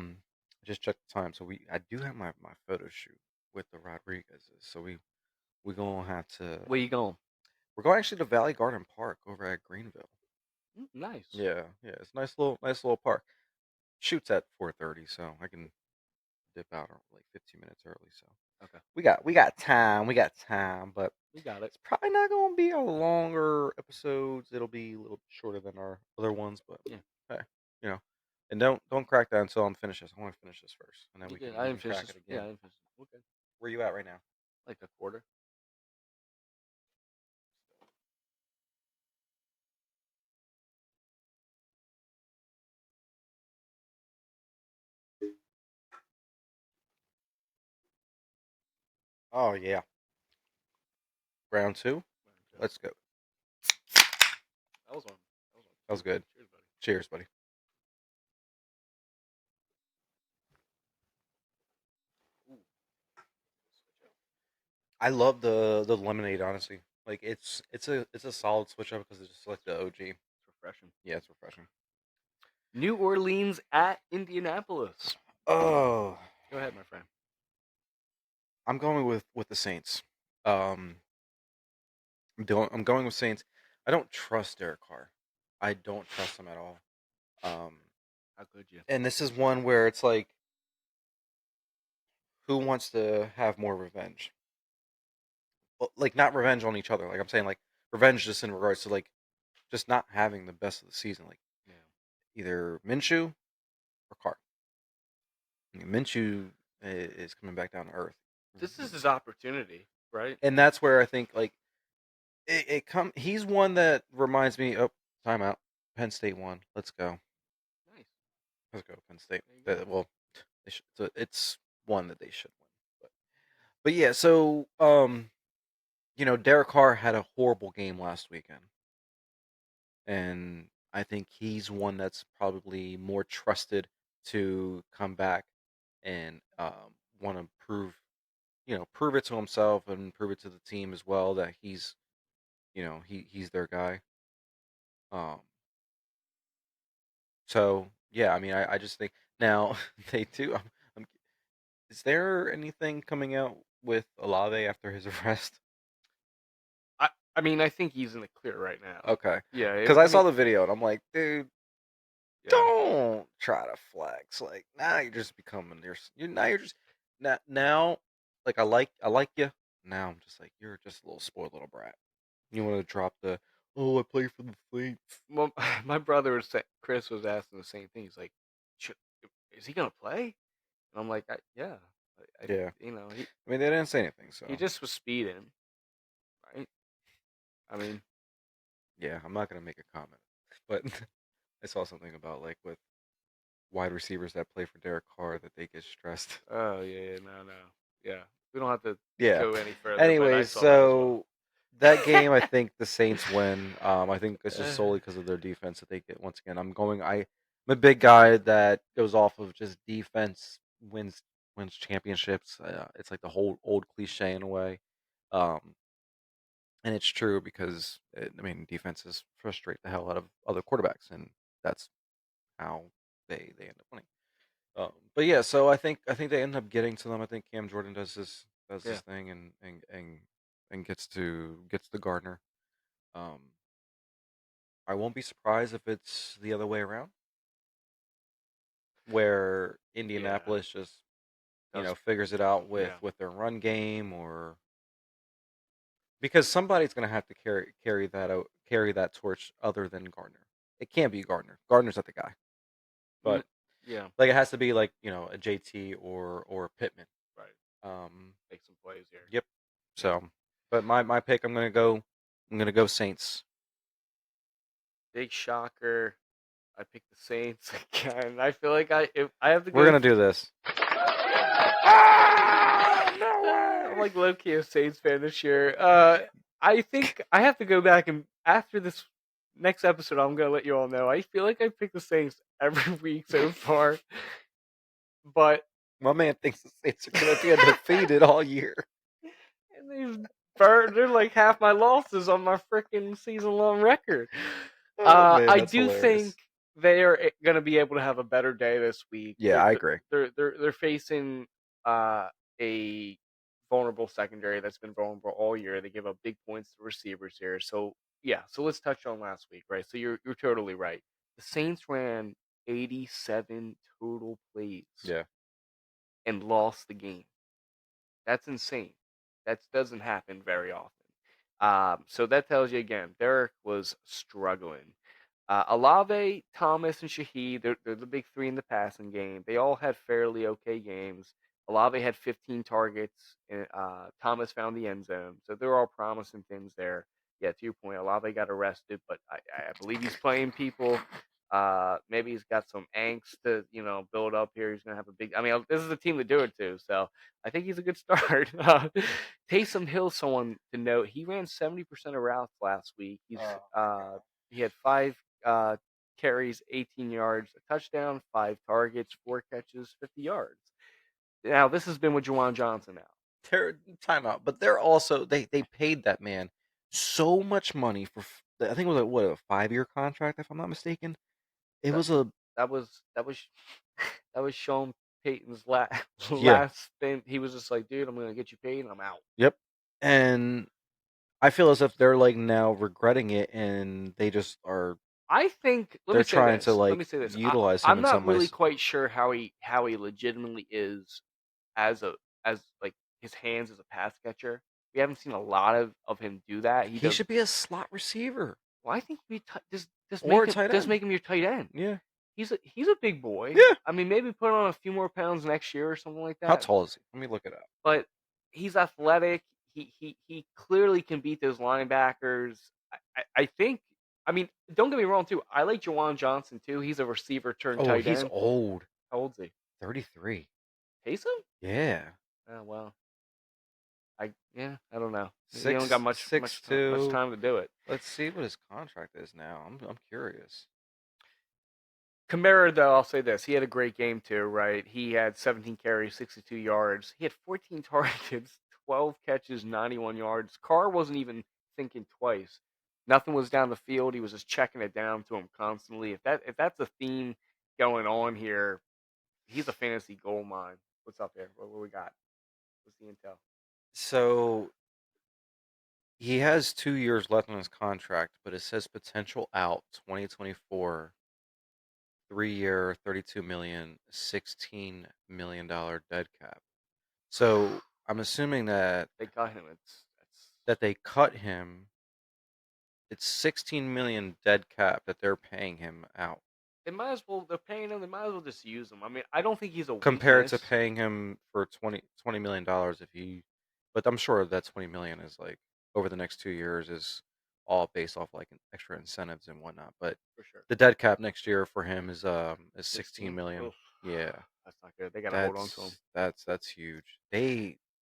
just checked the time. So I do have my photo shoot with the Rodriguez's. So we gonna have to. Where you going? We're going actually to Valley Garden Park over at Greenville. Nice. Yeah, yeah, it's a nice little park. Shoots at 4:30, so I can dip out like 15 minutes early. So Okay, we got time, but you got it. it's probably not gonna be a longer episodes. It'll be a little shorter than our other ones, but Yeah, hey, you know. And don't crack that until I'm finished this. I want to finish this first, and then you we good. can I we didn't can finish crack this. it Yeah, I again. didn't finish this. Okay, Where you at right now? like a quarter. Oh yeah, round two. Okay. Let's go. That was one. That was one. That was Cheers, good. cheers, buddy. Cheers, buddy. Ooh, I love the lemonade. Honestly, like it's a solid switch up because it's just like the OG. it's refreshing. Yeah, it's refreshing. New Orleans at Indianapolis. Oh, Go ahead, my friend. I'm going with the Saints. Um, I'm going with Saints. I don't trust Derek Carr. I don't trust him at all. Um, How could you? and this is one where it's like, who wants to have more revenge? Well, like not revenge on each other. Like I'm saying, like revenge just in regards to like just not having the best of the season. Like Yeah. either Minshew or Carr. Minshew is coming back down to earth, This is his opportunity, right? and that's where I think like it come. He's one that reminds me. Oh, timeout. Penn State won. Let's go. Nice. Let's go, Penn State. There you go. Well, it's one that they should win. But yeah, so Derek Carr had a horrible game last weekend, and I think he's one that's probably more trusted to come back and want to prove it to himself and prove it to the team as well that he's their guy. Um, so yeah, I mean, I just think now they do. I'm, is there anything coming out with Olave after his arrest? I mean, I think he's in the clear right now. Okay, Yeah. because I I saw mean, the video and I'm like, dude, yeah. don't try to flex. Like now you're just becoming you're just now like I like you. Now I'm just like you're just a little spoiled little brat. You want to drop the I play for the Saints. Well, my brother was Chris was asking the same thing. He's like, "Should- "Is he gonna play?" And I'm like, "Yeah." Yeah, He I mean they didn't say anything, so he just was speeding, right? I mean, yeah, I'm not gonna make a comment. But I saw something about like with wide receivers that play for Derek Carr that they get stressed. oh yeah, no, yeah. We don't have to Yeah. go any further, but I Anyways, saw that as well. so that game, I think the Saints win. I think it's just solely Uh, because of their defense that they get. Once again, I'm a big guy that goes off of just defense wins championships. It's like the whole old cliche in a way, um, and it's true because I mean defenses frustrate the hell out of other quarterbacks, and that's how they end up winning. But yeah, so I think they end up getting to them. I think Cam Jordan does his yeah, thing and gets to Gardner. Um, I won't be surprised if it's the other way around, where yeah. Indianapolis just Does figures it out with yeah. their run game, or because somebody's gonna have to carry that torch other than Gardner. It can't be Gardner. Gardner's not the guy, Mm, but yeah, like it has to be like a JT or a Pittman. right. Um, Make some plays here. Yep. Yeah. So, but my pick, I'm gonna go Saints. Big shocker. I picked the Saints again. I feel like I have to We're go. gonna do this. I'm like low key a Saints fan this year. I think I have to go back and after this next episode, I'm gonna let you all know. I feel like I picked the Saints every week so far, but My man thinks the Saints are gonna be undefeated all year. These they're like half my losses on my freaking season long record. Oh man, I that's do think hilarious. they are going to be able to have a better day this week. Yeah, I agree. They're facing a vulnerable secondary that's been vulnerable all year. They give up big points to receivers here. So yeah, so let's touch on last week, right? So you're totally right. The Saints ran 87 total plays Yeah. and lost the game. That's insane. That doesn't happen very often. So that tells you again, Derek was struggling. Olave, Thomas, and Shaheed, they're the big three in the passing game. They all had fairly okay games. Olave had 15 targets. And, Thomas found the end zone. So they're all promising things there. Yeah, to your point, Olave got arrested, but I believe he's playing people. Maybe he's got some angst to build up here. He's gonna have a big. I mean, this is a team to do it to, so I think he's a good start. Taysom Hill, someone to note, he ran 70% of routes last week. He had 5 carries, 18 yards, a touchdown, 5 targets, 4 catches, 50 yards. Now this has been with Juwan Johnson now. They're timeout, but they're also they paid that man so much money for I think it was a 5-year contract if I'm not mistaken. It That was a that was that was Sean Payton's yeah, last thing. He was just like, dude, I'm gonna get you paid, and I'm out. yep. And I feel as if they're like now regretting it and they just are I think. Let me they're say trying to this. Let like me say this. utilize him I'm in not some really ways. quite sure how he legitimately is as a as like his hands as a pass catcher. We haven't seen a lot of him do that. He He does. should be a slot receiver Well, I think we just or make a him tight just end. make him your tight end. Yeah. He's a big boy. Yeah. I mean, maybe put on a few more pounds next year or something like How that. tall is he? Let me look it up. But he's athletic. He clearly can beat those linebackers. I think. I mean, don't get me wrong too. I like Jawan Johnson too. He's a receiver turned Oh, tight he's end. old. How old's he? 33. Taysom? Yeah. Oh well. I don't know. He don't got Six six much two. time to do it. Let's see what his contract is now. I'm curious. Kamara, though, I'll say this: he had a great game too, right? He had 17 carries, 62 yards. He had 14 targets, 12 catches, 91 yards. Carr wasn't even thinking twice. Nothing was down the field. He was just checking it down to him constantly. If that's a theme going on here, he's a fantasy gold mine. What's up here? What we got? What's the intel? So he has 2 years left on his contract, but it says potential out 2024, 3 year, 32 million, $16 million dead cap. So I'm assuming that They got him. It's they cut him. It's 16 million dead cap that they're paying him out they might as well. They're paying him. They might as well just use him. I mean, I don't think he's a compared to weakness paying him for $20 million if he. But I'm sure that 20 million is like over the next 2 years is all based off like extra incentives and whatnot. But for sure. the dead cap next year for him is 16 16. million. Oof. Yeah, That's not good. They got to hold on to him. that's huge.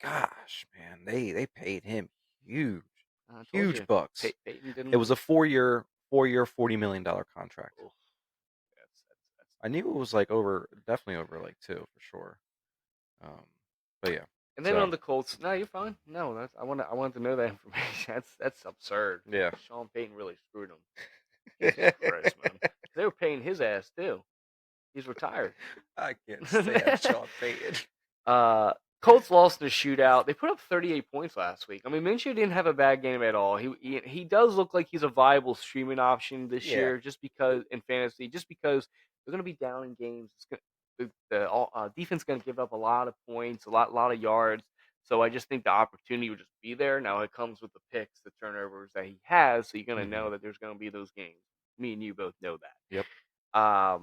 Gosh, man, they paid him huge, I told huge you, bucks. Peyton It didn't. was a 4 year, $40 million contract. Oof, that's I knew it was like over, definitely over like two for sure. Um, but yeah, and then so on the Colts, no, you're fine. No, I wanted to know that information. That's absurd. yeah. Sean Payton really screwed him. Jesus Christ, man. They were paying his ass too. He's retired. I can't stand Sean Payton. Uh, Colts lost in a shootout. They put up 38 points last week. I mean, Minshew didn't have a bad game at all. He does look like he's a viable streaming option this Yeah. year, just because in fantasy, just because they're going to be down in games. The defense going to give up a lot of points, a lot of yards. So I just think the opportunity would just be there. Now it comes with the picks, the turnovers that he has. So you're going to Hmm. know that there's going to be those games. Me and you both know Yep. that.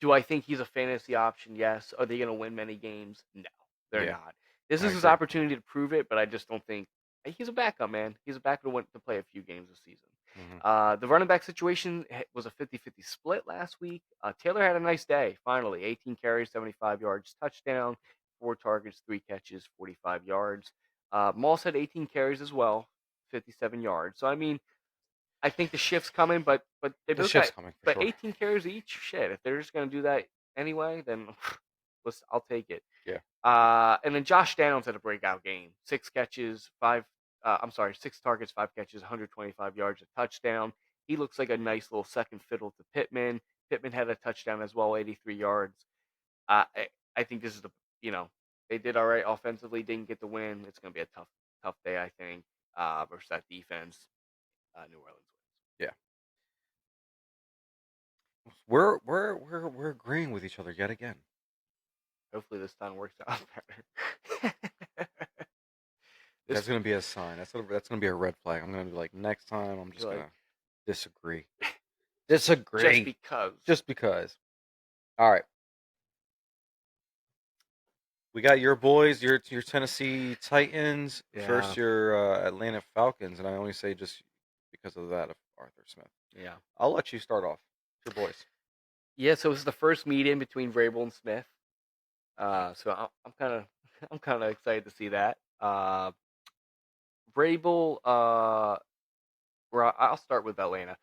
Do I think he's a fantasy option? Yes. Are they going to win many games? No, they're Yeah, not. This I is his agree. opportunity to prove it, but I just don't think he's a backup, man. He's a backup to play a few games this season. Hmm. The running back situation was a 50-50 split last week. Taylor had a nice day, finally. 18 carries, 75 yards, touchdown, 4 targets, 3 catches, 45 yards. Moss had 18 carries as well, 57 yards. So, I mean, I think the shift's coming, but they The both shift's got coming for but sure. 18 carries each. Shit, if they're just gonna do that anyway, then I'll take it. Yeah. And then Josh Downs had a breakout game. 6 catches, five. I'm sorry, 6 targets, 5 catches, 125 yards, a touchdown. He looks like a nice little second fiddle to Pittman. Pittman had a touchdown as well, 83 yards. I think this is the you know they did all right offensively, didn't get the win. It's going to be a tough day, I think, versus that defense. New Orleans Yeah, we're agreeing with each other yet again. wins. Hopefully this time works out better. That's this gonna be a sign. That's gonna be a red flag. I'm gonna be like, next time I'm you're just like gonna disagree. just Disagree. because. Just because. All right. We got your boys, your Tennessee Titans Yeah, versus your Atlanta Falcons, and I only say just because of that of Arthur Smith. yeah, I'll let you start off. It's your boys. yeah. So this is the first meet in between Vrabel and Smith. So I'm kind of I'm kind of excited to see that. Vrabel. Well, I'll start with Atlanta.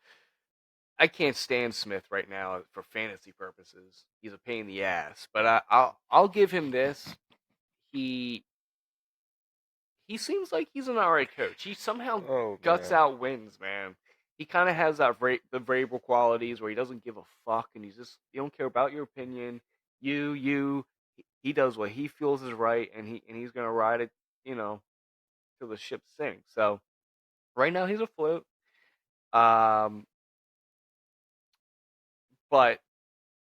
I can't stand Smith right now for fantasy purposes. He's a pain in the ass, but I'll give him this. He he seems like he's an alright coach. He somehow Oh guts man. out wins, man. He kind of has that the Vrabel qualities where he doesn't give a fuck and he don't care about your opinion. You he does what he feels is right and he's gonna ride it, you know, till the ship sinks. So right now he's afloat. Um, but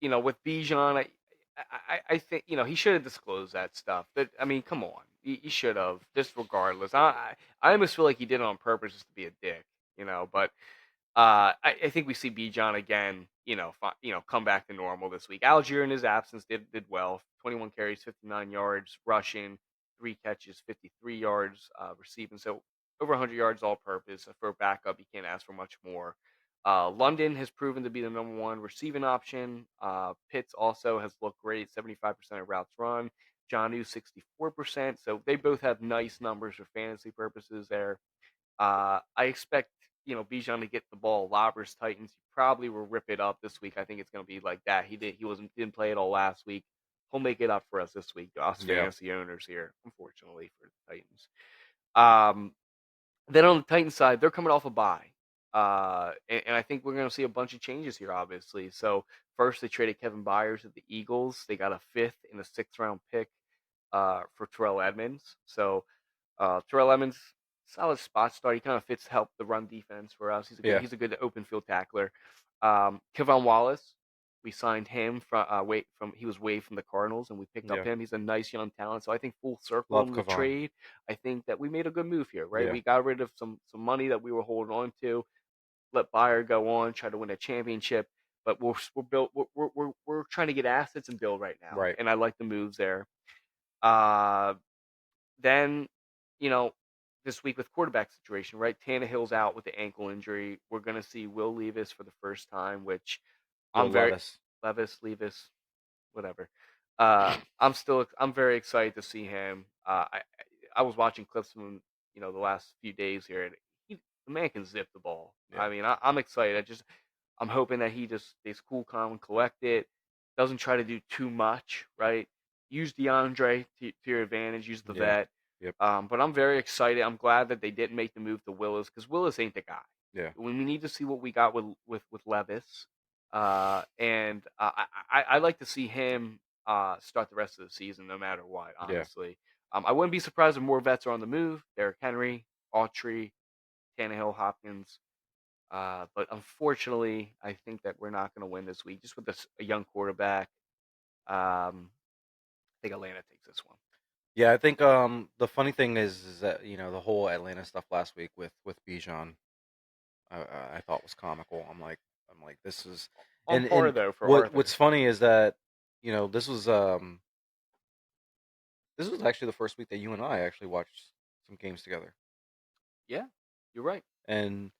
with Bijan, I think he should have disclosed that stuff. But I mean, come on, he should have. Just regardless, I almost feel like he did it on purpose just to be a dick, But I think we see Bijan again. Come back to normal this week. Algier in his absence did well. 21 carries, 59 yards rushing, 3 catches, 53 yards receiving. So over 100 yards all purpose for a backup. You can't ask for much more. London has proven to be the number one receiving option. Pitts also has looked great, 75% of routes run. Jonnu 64%. So they both have nice numbers for fantasy purposes there. I expect Bijan to get the ball a lot versus Titans. He probably will rip it up this week. I think it's going to be like that. He didn't play it all last week. He'll make it up for us this week. Us Yeah. fantasy owners here, unfortunately for the Titans. Um, then on the Titans side, they're coming off a bye. And I think we're going to see a bunch of changes here, obviously. So first, they traded Kevin Byers at the Eagles. They got a fifth and a sixth round pick for Terrell Edmonds. So Terrell Edmonds, solid spot start. He kind of fits help the run defense for us. Yeah. He's a good open field tackler. Kevon Wallace, we signed him from he was waived from the Cardinals and we picked up Yeah. him. He's a nice young talent. So I think full circle Love in the Kavan. trade. I think that we made a good move here, right? Yeah. We got rid of some money that we were holding on to, let Bayer go on, try to win a championship. But we're built we're trying to get assets and build right now, Right. and I like the moves there. Uh, then, you know, this week with quarterback situation, right? Tannehill's out with the ankle injury. We're gonna see Will Levis for the first time, which I'm Will very Levis. Levis, whatever. I'm very excited to see him. I was watching clips from him, the last few days here, and the man can zip the ball. Yeah. I mean, I'm excited. I'm hoping that he just stays cool, calm, and collected. Doesn't try to do too much, right? Use DeAndre to your advantage. Use the Yeah. vet. Yep. But I'm very excited. I'm glad that they didn't make the move to Willis because Willis ain't the guy. Yeah. We need to see what we got with Levis. And I like to see him start the rest of the season, no matter what. Yeah. Honestly, I wouldn't be surprised if more vets are on the move. Derrick Henry, Autry, Tannehill, Hopkins. But unfortunately, I think that we're not going to win this week, just with a young quarterback. I think Atlanta takes this one. Yeah, I think the funny thing is that the whole Atlanta stuff last week with Bijan, I thought was comical. I'm like this is On par and though for what's Arthur. funny is that this was actually the first week that you and I actually watched some games together, Yeah, you're right. and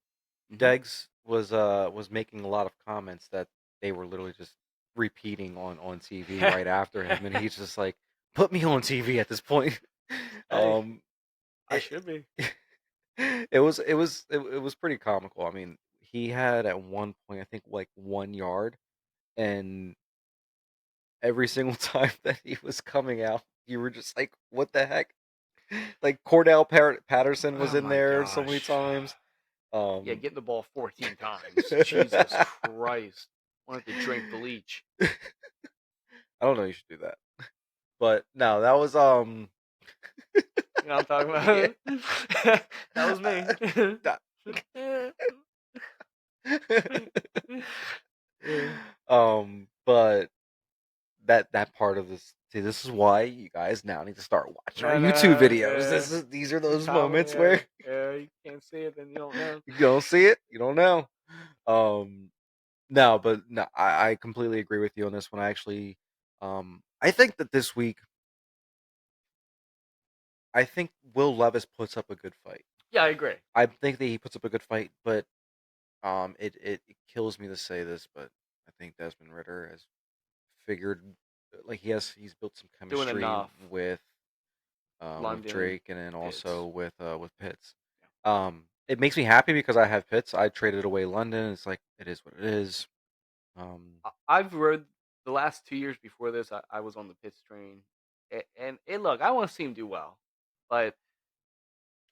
Hmm. Degz was making a lot of comments that they were literally just repeating on TV right after him, and he's just like, "Put me on TV at this point." Hey, um, I it, should be. it was pretty comical. I mean, he had at one point I think like 1 yard, and every single time that he was coming out, you were just like, what the heck? Like Patterson was Oh in my there so many gosh. times. Yeah, Um, getting the ball 14 times. Jesus Christ. Wanted to drink bleach. I don't know. You should do that. But no, that was You know what I'm yeah. talking about? That was me. That- Yeah. but that part of this. See, this is why you guys now need to start watching our I YouTube know, videos. yeah. These are You those comment, moments yeah. where Yeah, you can't see it, then you don't know. you don't see it, you don't know. Um, no, but no, I completely agree with you on this one. I actually, I think that this week, I think Will Levis puts up a good fight. Yeah, I agree. I think that he puts up a good fight, but it kills me to say this, but I think Desmond Ritter has figured, like he's built some Doing chemistry enough. with London, Drake and then also Pitts. with Pitts. Yeah. It makes me happy because I have Pitts. I traded away London. It's like it is what it is. Um, I've rode the last 2 years before this. I was on the Pitts train, and look, I want to see him do well, but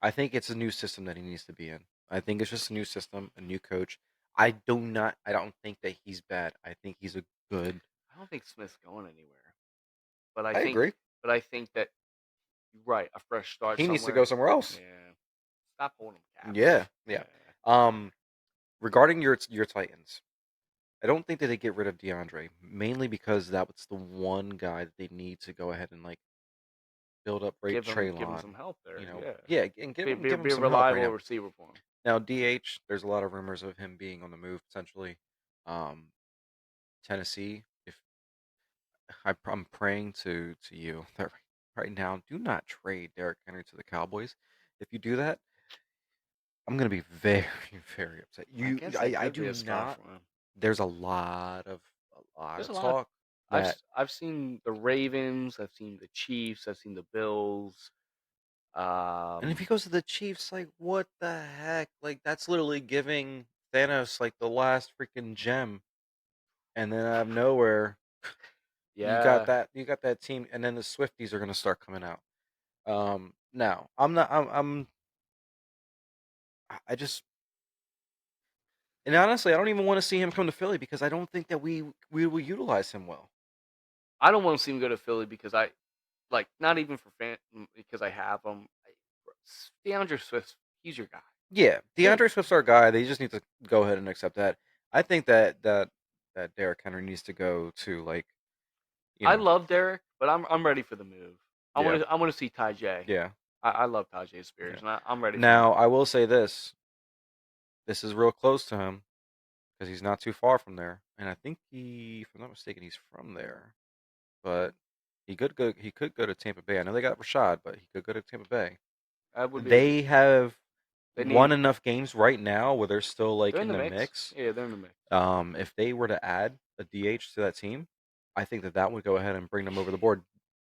I think it's a new system that he needs to be in. I think it's just a new system, a new coach. I don't think that he's bad. I think he's a good. I don't think Smith's going anywhere. But I I think, agree. but I think that you're right, a fresh start He needs to go somewhere. somewhere else. Yeah, stop holding him captive. Yeah, yeah. Yeah. Um, regarding your Titans, I don't think that they get rid of DeAndre mainly because that was the one guy that they need to go ahead and like build up right Give him Traylon. some help there. Yeah, Yeah, and give him be a some help right reliable now. receiver for him. Now DH, there's a lot of rumors of him being on the move potentially. Um, Tennessee, if I'm praying to you that right now, do not trade Derrick Henry to the Cowboys. If you do that, I'm gonna be very very upset. I guess that I could do be a spot not. for him. There's a lot There's of a lot. talk I've that, I've seen the Ravens. I've seen the Chiefs. I've seen the Bills. and if he Um, goes to the Chiefs, like what the heck? Like that's literally giving Thanos like the last freaking gem, and then out of nowhere, yeah, you got that team, and then the Swifties are gonna start coming out. No, I'm not. I just, and honestly, I don't even want to see him come to Philly because I don't think that we will utilize him well. I don't want to see him go to Philly because I like not even for because I have him. DeAndre Swift, he's your guy. Yeah, Yeah, DeAndre Swift's our guy. They just need to go ahead and accept that. I think that Derrick Henry needs to go to like you I know love Derek, but I'm ready for the move. yeah I want to see Ty. yeah I love Tajay yeah. Spears, and I'm ready for the Now move. I will say this: this is real close to him because he's not too far from there, and I think if I'm not mistaken, he's from there. But he could go to Tampa Bay. I know they got Rashad, but he could go to Tampa Bay. That would be They have they won need. enough games right now where they're still like They're in in the the mix. mix. Yeah, they're in the mix. If they were to add a DH to that team, I think that would go ahead and bring them over the board.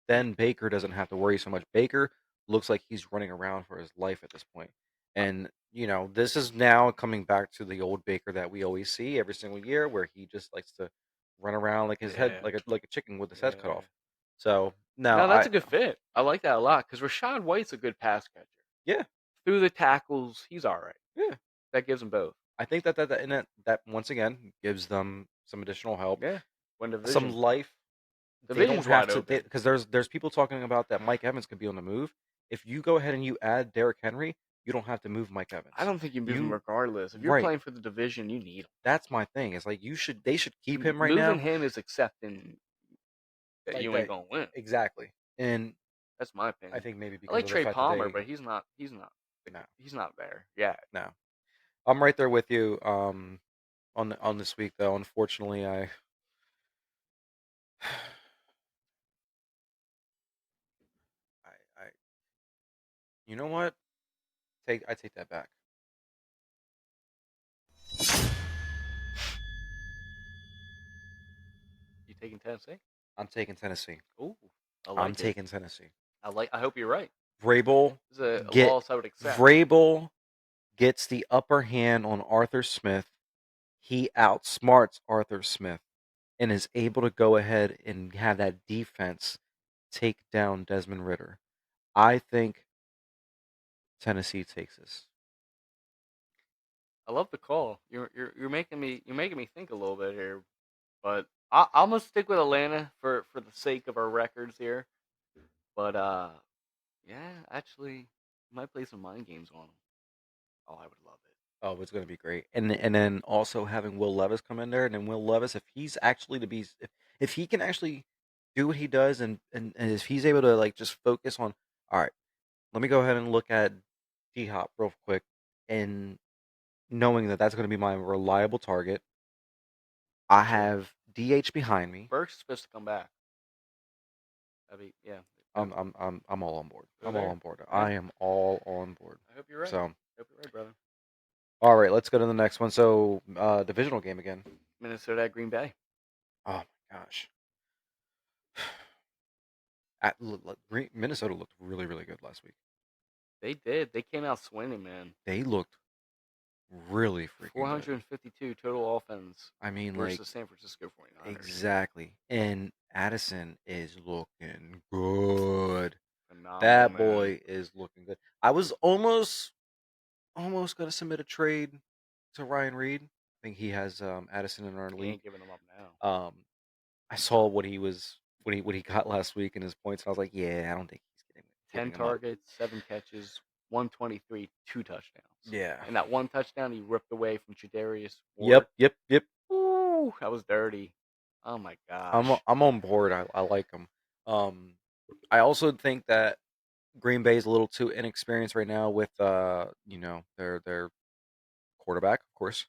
Then Baker doesn't have to worry so much. Baker looks like he's running around for his life at this point. Uh, And, this is now coming back to the old Baker that we always see every single year where he just likes to run around like his head yeah, like a chicken with his head cut yeah. off. So, no, No, that's a good fit. I like that a lot because Rashad White's a good pass catcher. yeah, Through the tackles, he's all right. yeah. That gives them both. I think that once again gives them some additional help, Yeah, one some division. life. They don't Division's have wide to open. because there's people talking about that Mike Evans could be on the move. If you go ahead and you add Derrick Henry, you don't have to move Mike I Evans. don't think you move him You regardless. If you're right. playing for the division, you need him. That's my thing. It's like they should keep him right Moving now. him is accepting that Like you ain't that gonna win. exactly. And That's my I opinion. think maybe I because like of the Trey fact that Palmer, but he's not no, he's not there yet. no. I'm right there with you on this week though. Unfortunately, I you know what? I take that back. You taking Tennessee? I'm taking Tennessee. Ooh, I I'm like it. taking Tennessee. I hope you're right. Vrabel This is a get loss I would accept. Vrabel gets the upper hand on Arthur Smith. He outsmarts Arthur Smith and is able to go ahead and have that defense take down Desmond Ritter. I think Tennessee takes this. I love the call. You're making me think a little bit here, but I'm gonna stick with Atlanta for the sake of our records here. But yeah, actually, might play some mind games on them. Oh, I would love it. Oh, it's going to be great. And then also having Will Levis come in there, and then Will Levis, if he's actually to be, if he can actually do what he does, and if he's able to like just focus on, all right, let me go ahead and look at D Hop real quick, and knowing that that's going to be my reliable target, I Yeah, have DH behind me. Burke's supposed to come back. That'd be yeah. I'm all on board. Go I'm all there. on board. Yeah, I am all on board. I hope you're right. So, Hope you're right, brother. all right, let's go to the next one. So, divisional game again. Minnesota at Green Bay. Oh my gosh. Minnesota looked really, really good last week. They did. They came out swinging, man. They looked really freaking good. 452 total offense I mean, like, versus San Francisco 49ers. exactly. And Addison is looking good. Phenomenal, That man. boy is looking good. I was almost gonna submit a trade to Ryan Reed. I think he has Addison in our He league. ain't giving them up now. Um, I saw what he got last week in his points, and I was like, yeah, I don't think he's 10 giving him up. targets, 7 catches, 123, 2 touchdowns. Yeah. And that one touchdown he ripped away from Tre'Davious Ward. Yep. Yep. Yep. Ooh, that was dirty. Oh my I'm gosh. I'm on board. I like him. Um, I also think that Green Bay is a little too inexperienced right now with their quarterback, of course.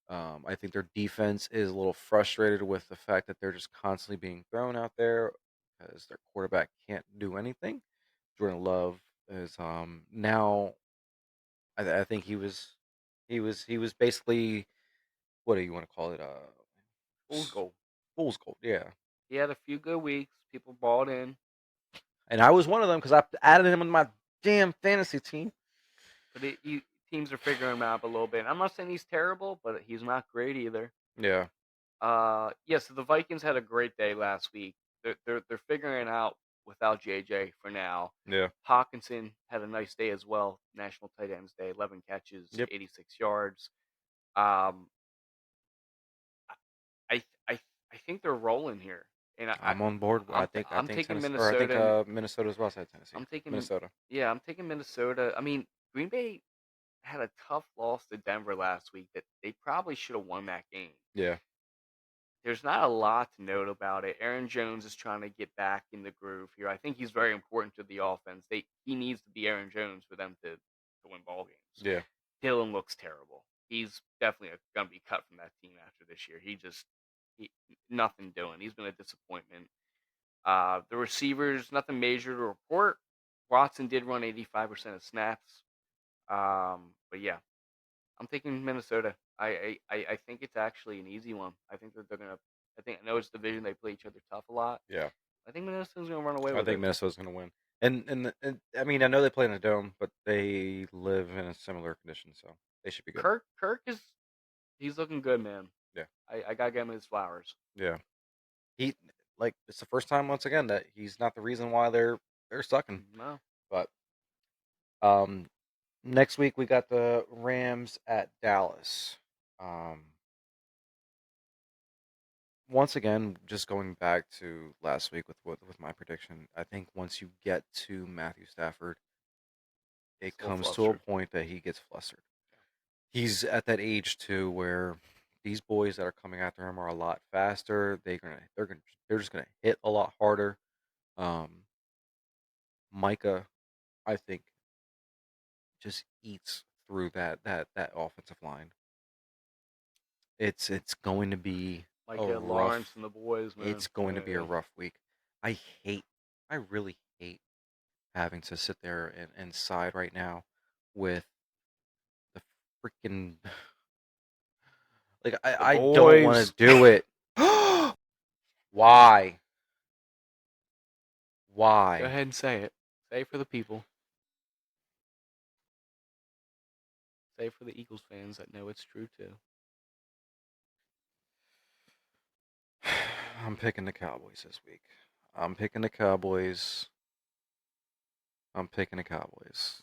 I think their defense is a little frustrated with the fact that they're just constantly being thrown out there because their quarterback can't do anything. Jordan Love is now I think he was basically, what do you want to call it, Fool's gold. fool's gold, yeah. He had a few good weeks. People bought in. And I was one of them because I added him in my damn fantasy team. But teams are figuring him out a little bit. I'm not saying he's terrible, but he's not great either. Yeah, Yeah. So the Vikings had a great day last week. They're figuring it out without JJ for now. yeah. Hawkinson had a nice day as well. National Tight Ends Day, 11 catches, Yep. 86 yards. Um, I I I think they're rolling here, and I'm on board. I I'm think taking Tennessee, or I think Minnesota. Minnesota as well. Said Tennessee, I'm taking Minnesota. yeah, I'm taking Minnesota. I mean, Green Bay had a tough loss to Denver last week that they probably should have won that game. Yeah, There's not a lot to note about it. Aaron Jones is trying to get back in the groove here. I think he's very important to the offense. He needs to be Aaron Jones for them to win ball games. yeah. Dylan looks terrible. He's definitely going to be cut from that team after this year. He nothing doing. He's been a disappointment. The receivers, nothing major to report. Watson did run 85% of snaps. But yeah, I'm thinking Minnesota. I think it's actually an easy one. I think that they're gonna. I know it's division. They play each other tough a lot. Yeah, I think Minnesota's gonna run away I with think it. Minnesota's going to win. And I mean, I know they play in a dome, but they live in a similar condition, so they should be good. Kirk is he's looking good, man. Yeah, I gotta give him his flowers. yeah. He like it's the first time once again that he's not the reason why they're sucking. No, But um, next week we got the Rams at Dallas. Um, Once again, just going back to last week with my prediction, I think once you get to Matthew Stafford, he's it a little comes to a flustered. point that he gets flustered. He's at that age too where these boys that are coming after him are a lot faster. They're just gonna hit a lot harder. Um, Micah, I think, just eats through that offensive line. It's going to be a Micah Lawrence rough. and the boys, man. It's going to be a Yeah. rough week. I hate. I really hate having to sit there and side right now with the freaking, like The I don't want boys. to do it. Why? Go Why? ahead and say it. Say it for the people. Say it for the Eagles fans that know it's true too. I'm picking the Cowboys this week. I'm picking the Cowboys. I'm picking the Cowboys.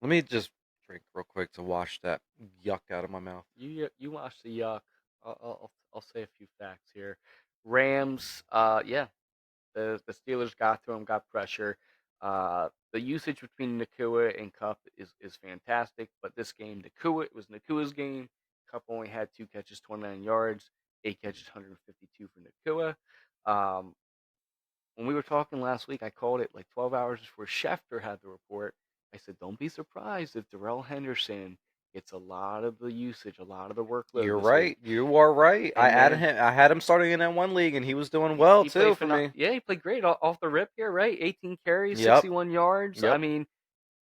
Let me just drink real quick to wash that yuck out of my mouth. You watch the yuck. I'll say a few facts here. Rams, yeah, the Steelers got to him, got pressure. The usage between Nakua and Cup is fantastic, but this game, Nakua, it was Nakua's game. Cup only had 2 catches, 29 yards, 8 catches, 152 for Nakua. Um, when we were talking last week, I called it like 12 hours before Schefter had the report. I said, don't be surprised if Darrell Henderson gets a lot of the usage, a lot of the workload You're this week. right. You are right. I And added then him. I had him starting in that one league, and he was doing well he played too for me. yeah, he played great off the rip here, right? 18 carries, Yep. 61 yards. I Yep. mean,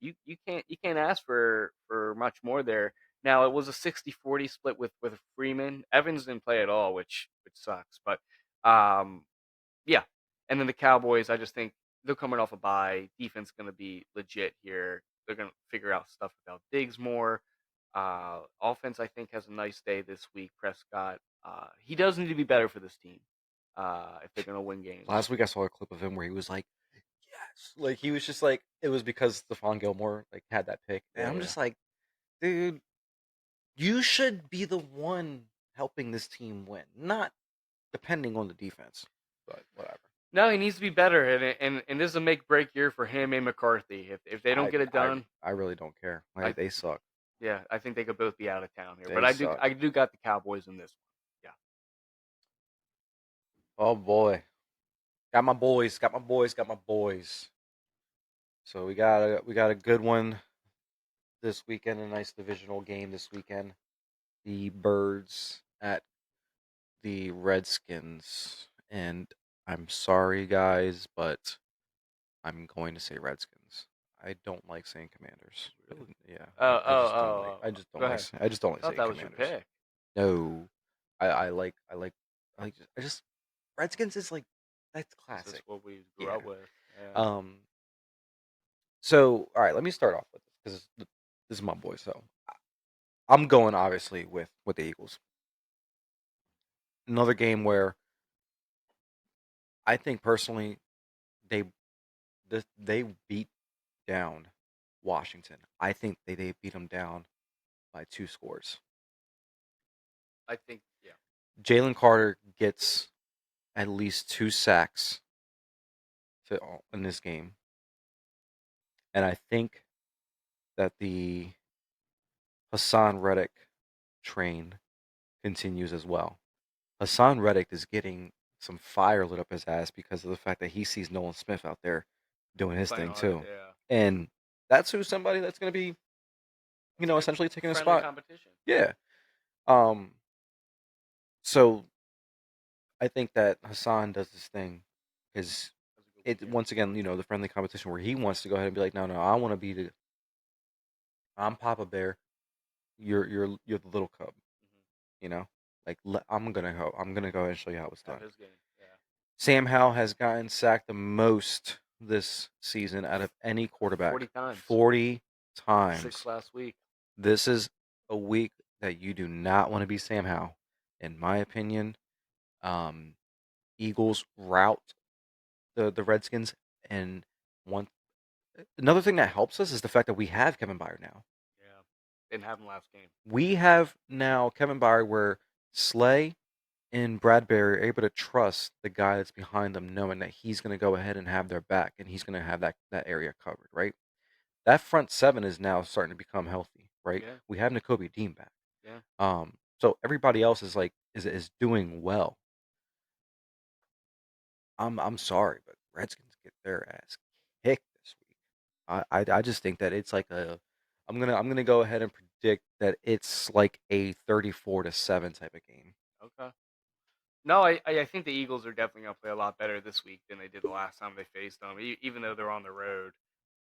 you can't ask for much more there. Now it was a 60-40 split with Freeman. Evans didn't play at all, which sucks. But um, yeah. And then the Cowboys, I just think they're coming off a bye. Defense going to be legit here. They're going to figure out stuff about Diggs more. Offense, I think, has a nice day this week. Prescott, he does need to be better for this team if they're going to win games. Last week I saw a clip of him where he was like, "Yes," like he was just like it was because Stephon Gilmore like had that pick, and I'm Yeah. just like, dude, you should be the one helping this team win, not depending on the defense. But whatever. No, he needs to be better, and this is a make break year for him and McCarthy. If they don't I get it I done, I really don't care. I They suck. yeah, I think they could both be out of town here. But They suck. I do got the Cowboys in this one. Oh boy, got my boys. Got my boys. Got my boys. So we got a good one this weekend. A nice divisional game this weekend. The Birds at the Redskins, and I'm sorry guys, but I'm going to say Redskins. I don't like saying Commanders. Really? Yeah, Oh, I just don't like. oh, oh. Go ahead. I just don't I like thought saying that was your Commanders. pick. No, I like. I just Redskins is like that's This is classic. what we grew Yeah. up with. Yeah. Um. So all right, let me start off with this because this is my boy. So I'm going obviously with the Eagles. Another game where I think personally they they beat down Washington. I think they beat them down by 2 scores. I think, yeah. Jalen Carter gets at least 2 sacks in this game, and I think that the Hassan Reddick train continues as well. Hassan Reddick is getting some fire lit up his ass because of the fact that he sees Nolan Smith out there doing his Playing thing hard. too, Yeah. and that's who's somebody that's going to be It's a good essentially taking a friendly spot. competition. Yeah. Um. So I think that Hassan does this thing because That's a good it weekend. once again, the friendly competition where he wants to go ahead and be like, no, no, I want to be the I'm Papa Bear, you're the little cub, Hmm. you know, like I'm gonna go ahead and show you how it's Have done. his game. Yeah. Sam Howell has gotten sacked the most this season out of any 40 quarterback, times. 40 6 times. last week. This is a week that you do not want to be Sam Howell, in my opinion. Um, Eagles route the Redskins, and one another thing that helps us is the fact that we have Kevin Byard now. Yeah. Didn't have him last game. We have now Kevin Byard where Slay and Bradbury are able to trust the guy that's behind them, knowing that he's going to go ahead and have their back and he's going to have that area covered, right? That front seven is now starting to become healthy, right? Yeah. We have N'Kobe Dean back. Yeah. So everybody else is like is doing well. I'm sorry, but Redskins get their ass kicked this week. I just think that it's like a I'm gonna go ahead and predict that it's like a 34-7 type of game. Okay. No, I think the Eagles are definitely going to play a lot better this week than they did the last time they faced them. Even though they're on the road,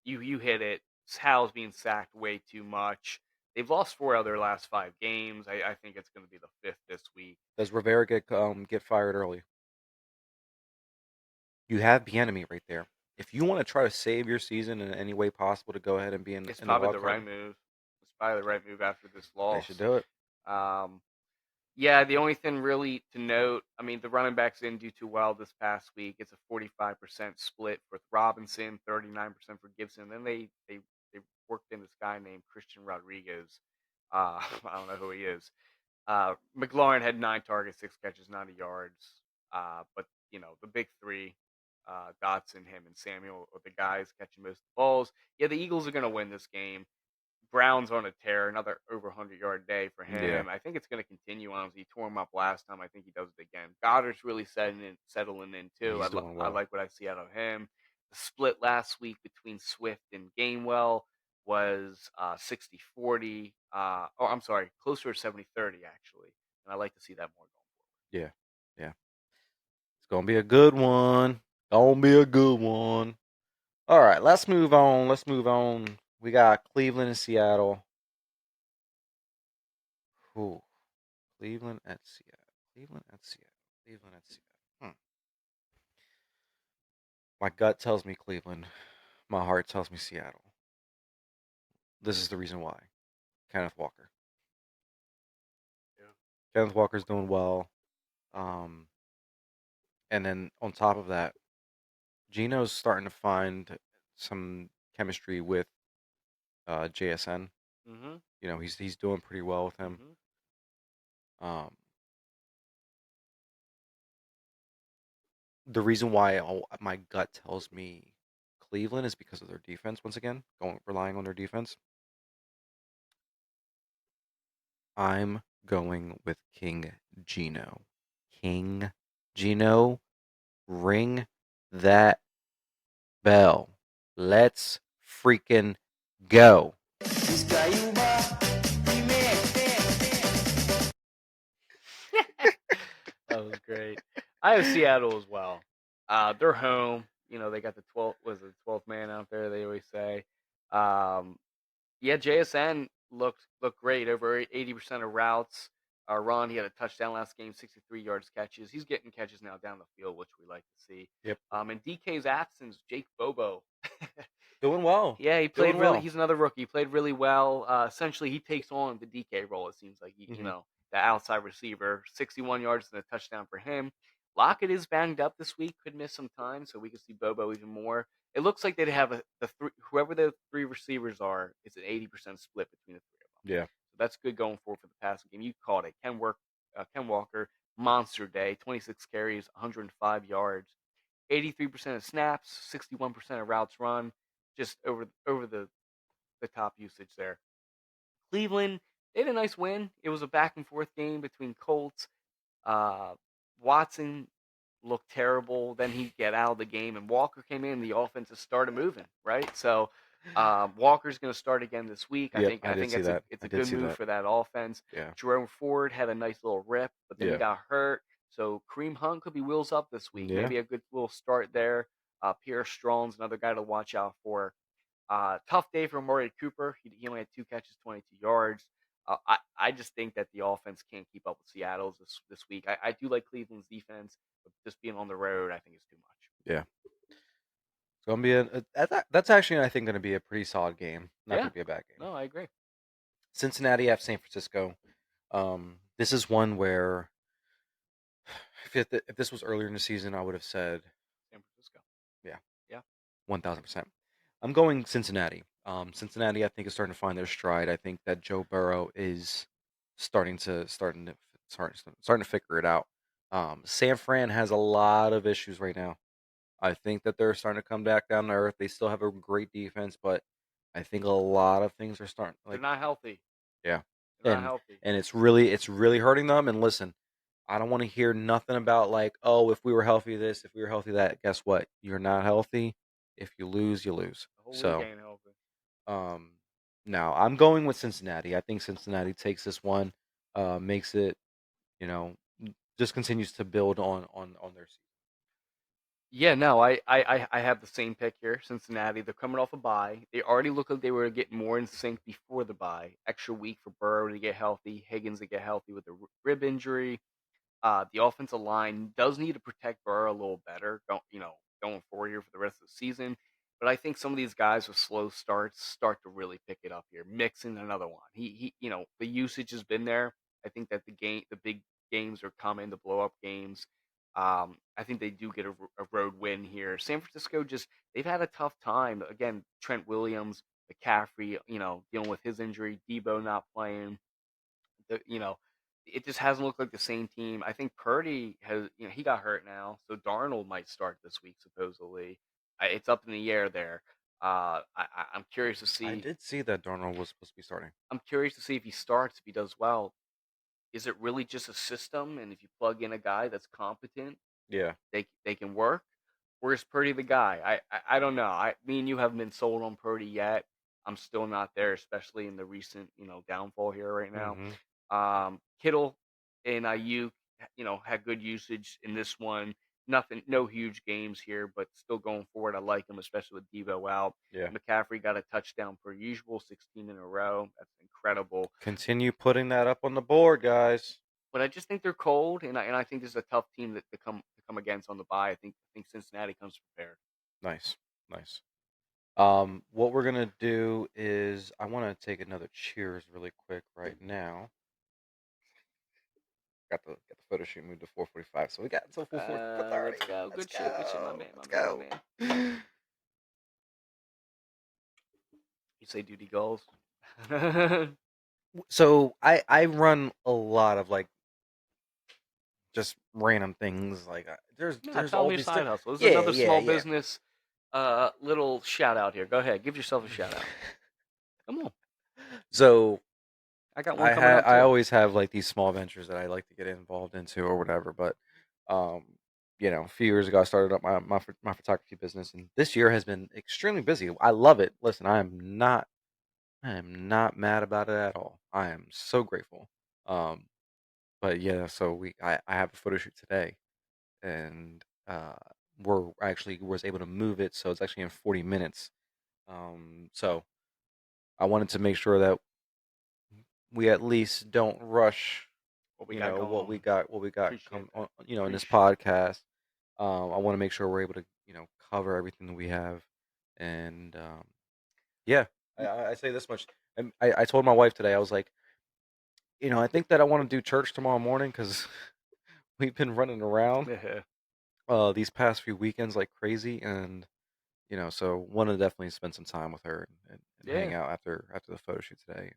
you hit it. Hal's being sacked way too much. They've lost 4 out of their last 5 games. I think it's going to be the fifth this week. Does Rivera get fired early? You have Bieniemy right there. If you want to try to save your season in any way possible to go ahead and be It's in the probably wild the right card, move. It's probably the right move after this they should loss. do it. Um, Yeah, the only thing really to note, I mean, the running backs didn't do too well this past week. It's a 45% split with Robinson, 39% for Gibson. Then they worked in this guy named Christian Rodriguez. I don't know who he is. McLaurin had 9 targets, 6 catches, 90 yards. But the big three, Dotson, him, and Samuel are the guys catching most of the balls. Yeah, the Eagles are going to win this game. Brown's on a tear, another over 100-yard day for Yeah, him. I think it's going to continue on. He tore him up last time. I think he does it again. Goddard's really settling in too. he's doing I well. like what I see out of him. The split last week between Swift and Gainwell was 60-40. I'm sorry, closer to 70-30 actually. And I like to see that more going Yeah, yeah. It's gonna be a good one. Gonna be a good one. All right, let's move on. Let's move on. We got Cleveland and Seattle. Ooh, Cleveland at Seattle. Cleveland at Seattle. Cleveland at Seattle. My gut tells me Cleveland. My heart tells me Seattle. This is the reason why. Kenneth Walker. forward. Kenneth Walker's doing well. Um, and then on top of that, Gino's starting to find some chemistry with JSN. Yeah. Mhm. He's doing pretty well with him. Mhm. Um, the reason why my gut tells me Cleveland is because of their defense. Once again, relying on their defense. I'm going with King Gino. King Gino, ring that bell. Let's freaking go. That was great. I have Seattle as well. They're home. They got the 12th, was it 12th man out there, they always say. Um, yeah, JSN looked great. Over 80% of routes are run. He had a touchdown last game, 63 yards catches. He's getting catches now down the field, which we like to see. Yep. And DK's absence, Jake Bobo. Doing well. Yeah, he played Doing really. well. He's another rookie. He played really well. Essentially, he takes on the DK role. It seems like Hmm. the outside receiver. 61 yards and a touchdown for him. Lockett is banged up this week. Could miss some time, so we could see Bobo even more. It looks like they'd have whoever the three receivers are. It's an 80% split between the three of them. Yeah. So that's good going forward for the passing game. You called it. Ken Walker, monster day. 26 carries, 105 yards. 83% of snaps, 61% of routes run, just over the top usage there. Cleveland, they had a nice win. It was a back and forth game between Colts. Uh, Watson looked terrible. Then he get out of the game, and Walker came in. The offense has started moving, right? So Walker's going to start again this week. I Yep. think I I did think see that. it's I a did good see move that. for that offense. Yeah. Jerome Ford had a nice little rip, but then he Yeah. got hurt. So Kareem Hunt could be wheels up this week. Yeah. Maybe a good little start there. Pierre Strong's another guy to watch out for. Tough day for Amari Cooper. He only had 2 catches, 22 yards. I just think that the offense can't keep up with Seattle's this week. I do like Cleveland's defense, but just being on the road, I think is too much. Yeah. It's gonna be that's actually I think gonna be a pretty solid game. Not Yeah, gonna be a bad game. no, I agree. Cincinnati at San Francisco. This is one where if this was earlier in the season, I would have said, San Francisco. yeah, Yeah, 1000%. I'm going Cincinnati. Cincinnati, I think, is starting to find their stride. I think that Joe Burrow is starting to figure it out. San Fran has a lot of issues right now. I think that they're starting to come back down to earth. They still have a great defense, but I think a lot of things are starting they're like, not healthy. yeah, They're not and healthy. it's really hurting them. And listen, I don't want to hear nothing about like, oh, if we were healthy, this, if we were healthy, that. Guess what? You're not healthy. If you lose, you lose. The whole league So, ain't healthy. um, now I'm going with Cincinnati. I think Cincinnati takes this one, makes it, you know, just continues to build on their season. Yeah, no, I have the same pick here. Cincinnati. They're coming off a bye. They already look like they were getting more in sync before the bye. Extra week for Burrow to get healthy, Higgins to get healthy with the rib injury. The offensive line does need to protect Burrow a little better, going forward here for the rest of the season. But I think some of these guys with slow starts start to really pick it up here. Mixon, another one. The usage has been there. I think that the games are coming, the blow up games. I think they do get a road win here. San Francisco just they've had a tough time. Again, Trent Williams, McCaffrey, dealing with his injury, Debo not playing. It just hasn't looked like the same team. I think Purdy has, he got hurt now, so Darnold might start this week supposedly. It's up in the air there. I'm curious to I see. did see that Darnold was supposed to be starting. I'm curious to see if he starts, if he does well. Is it really just a system? And if you plug in a guy that's competent, Yeah. they can work? Or is Purdy the guy? I don't know. Me and you haven't been sold on Purdy yet. I'm still not there, especially in the recent downfall here right now. Mm-hmm. Kittle and Ayuk, had good usage in this one. Nothing, no huge games here, but still going forward. I like him, especially with Debo out. Yeah. McCaffrey got a touchdown per usual, 16 in a row. That's incredible. Continue putting that up on the board, guys. But I just think they're cold, and I think this is a tough team to come against on the bye. I think Cincinnati comes prepared. Nice. Nice. What we're gonna do is I want to take another cheers really quick right now. Got the photo shoot moved to 4:45, so we got until 4:30. Let's go. Let's Good shit, my go. man, my Let's man, my go. man. You say duty goals. So I run a lot of like just random things like Yeah, there's tell all me your these side hustle. This is yeah another yeah small yeah. business. Little shout out here. Go ahead, give yourself a shout out. Come on, So I got one coming up I too. always have like these small ventures that I like to get involved into or whatever. But um, a few years ago I started up my photography business, and this year has been extremely busy. I love it. Listen, I am not mad about it at all. I am so grateful. Um, but yeah, so I have a photo shoot today, and we're actually was able to move it, so it's actually in 40 minutes. So I wanted to make sure that we at least don't rush, What we got going on? what we got Appreciate come that. on, in this Appreciate that. podcast. I want to make sure we're able to, cover everything that we have, and yeah, I say this much. And I told my wife today, I was like, I think that I want to do church tomorrow morning because we've been running around these past few weekends like crazy, and so want to definitely spend some time with her and hang Yeah, out after the photo shoot today,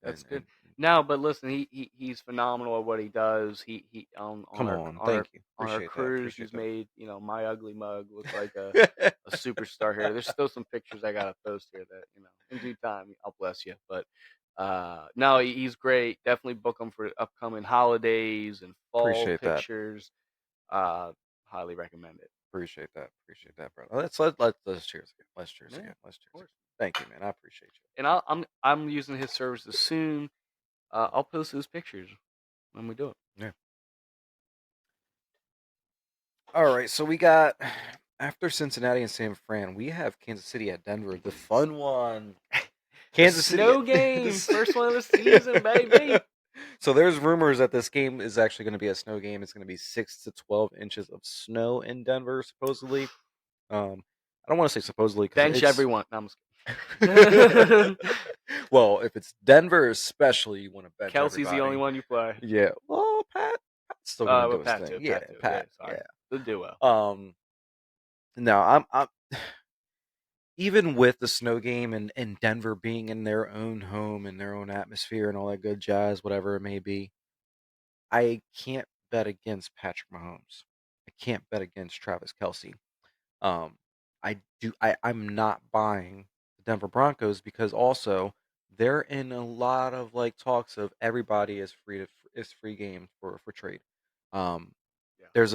that's good. and No, but listen, he's phenomenal at what he does. He on come our on, on our thank you, on our appreciate that, cruise, appreciate he's made my ugly mug look like that. a superstar here. There's still some pictures I gotta post here that in due time I'll bless you. But no, he's great. Definitely book him for upcoming holidays and fall Appreciate that. pictures. Uh, Highly recommend it. Appreciate that. Appreciate that, brother. Let's cheers again. Let's cheers Yeah, again. Let's of cheers again. course. Thank you, man. I appreciate you. And I'm using his services soon. I'll post his pictures when we do it. Yeah. All right. So we got after Cincinnati and San Fran, we have Kansas City at Denver, the fun one. The Kansas City snow at game, this. first one of the season, baby. So there's rumors that this game is actually going to be a snow game. It's going to be 6 to 12 inches of snow in Denver, supposedly. I don't want to say supposedly because Bench it's everyone. No, I'm just kidding. well, if it's Denver, especially, you want to bench Kelsey's the only everybody. one you play. Yeah. Well, Pat's still gonna do With his Pat thing. too. Yeah, Pat too. Yeah, Pat. sorry. Yeah. The duo. No, I'm even with the snow game and Denver being in their own home and their own atmosphere and all that good jazz, whatever it may be, I can't bet against Patrick Mahomes. I can't bet against Travis Kelsey. Um, I'm not buying the Denver Broncos because also they're in a lot of like talks of everybody is free game for trade. Um, Yeah. there's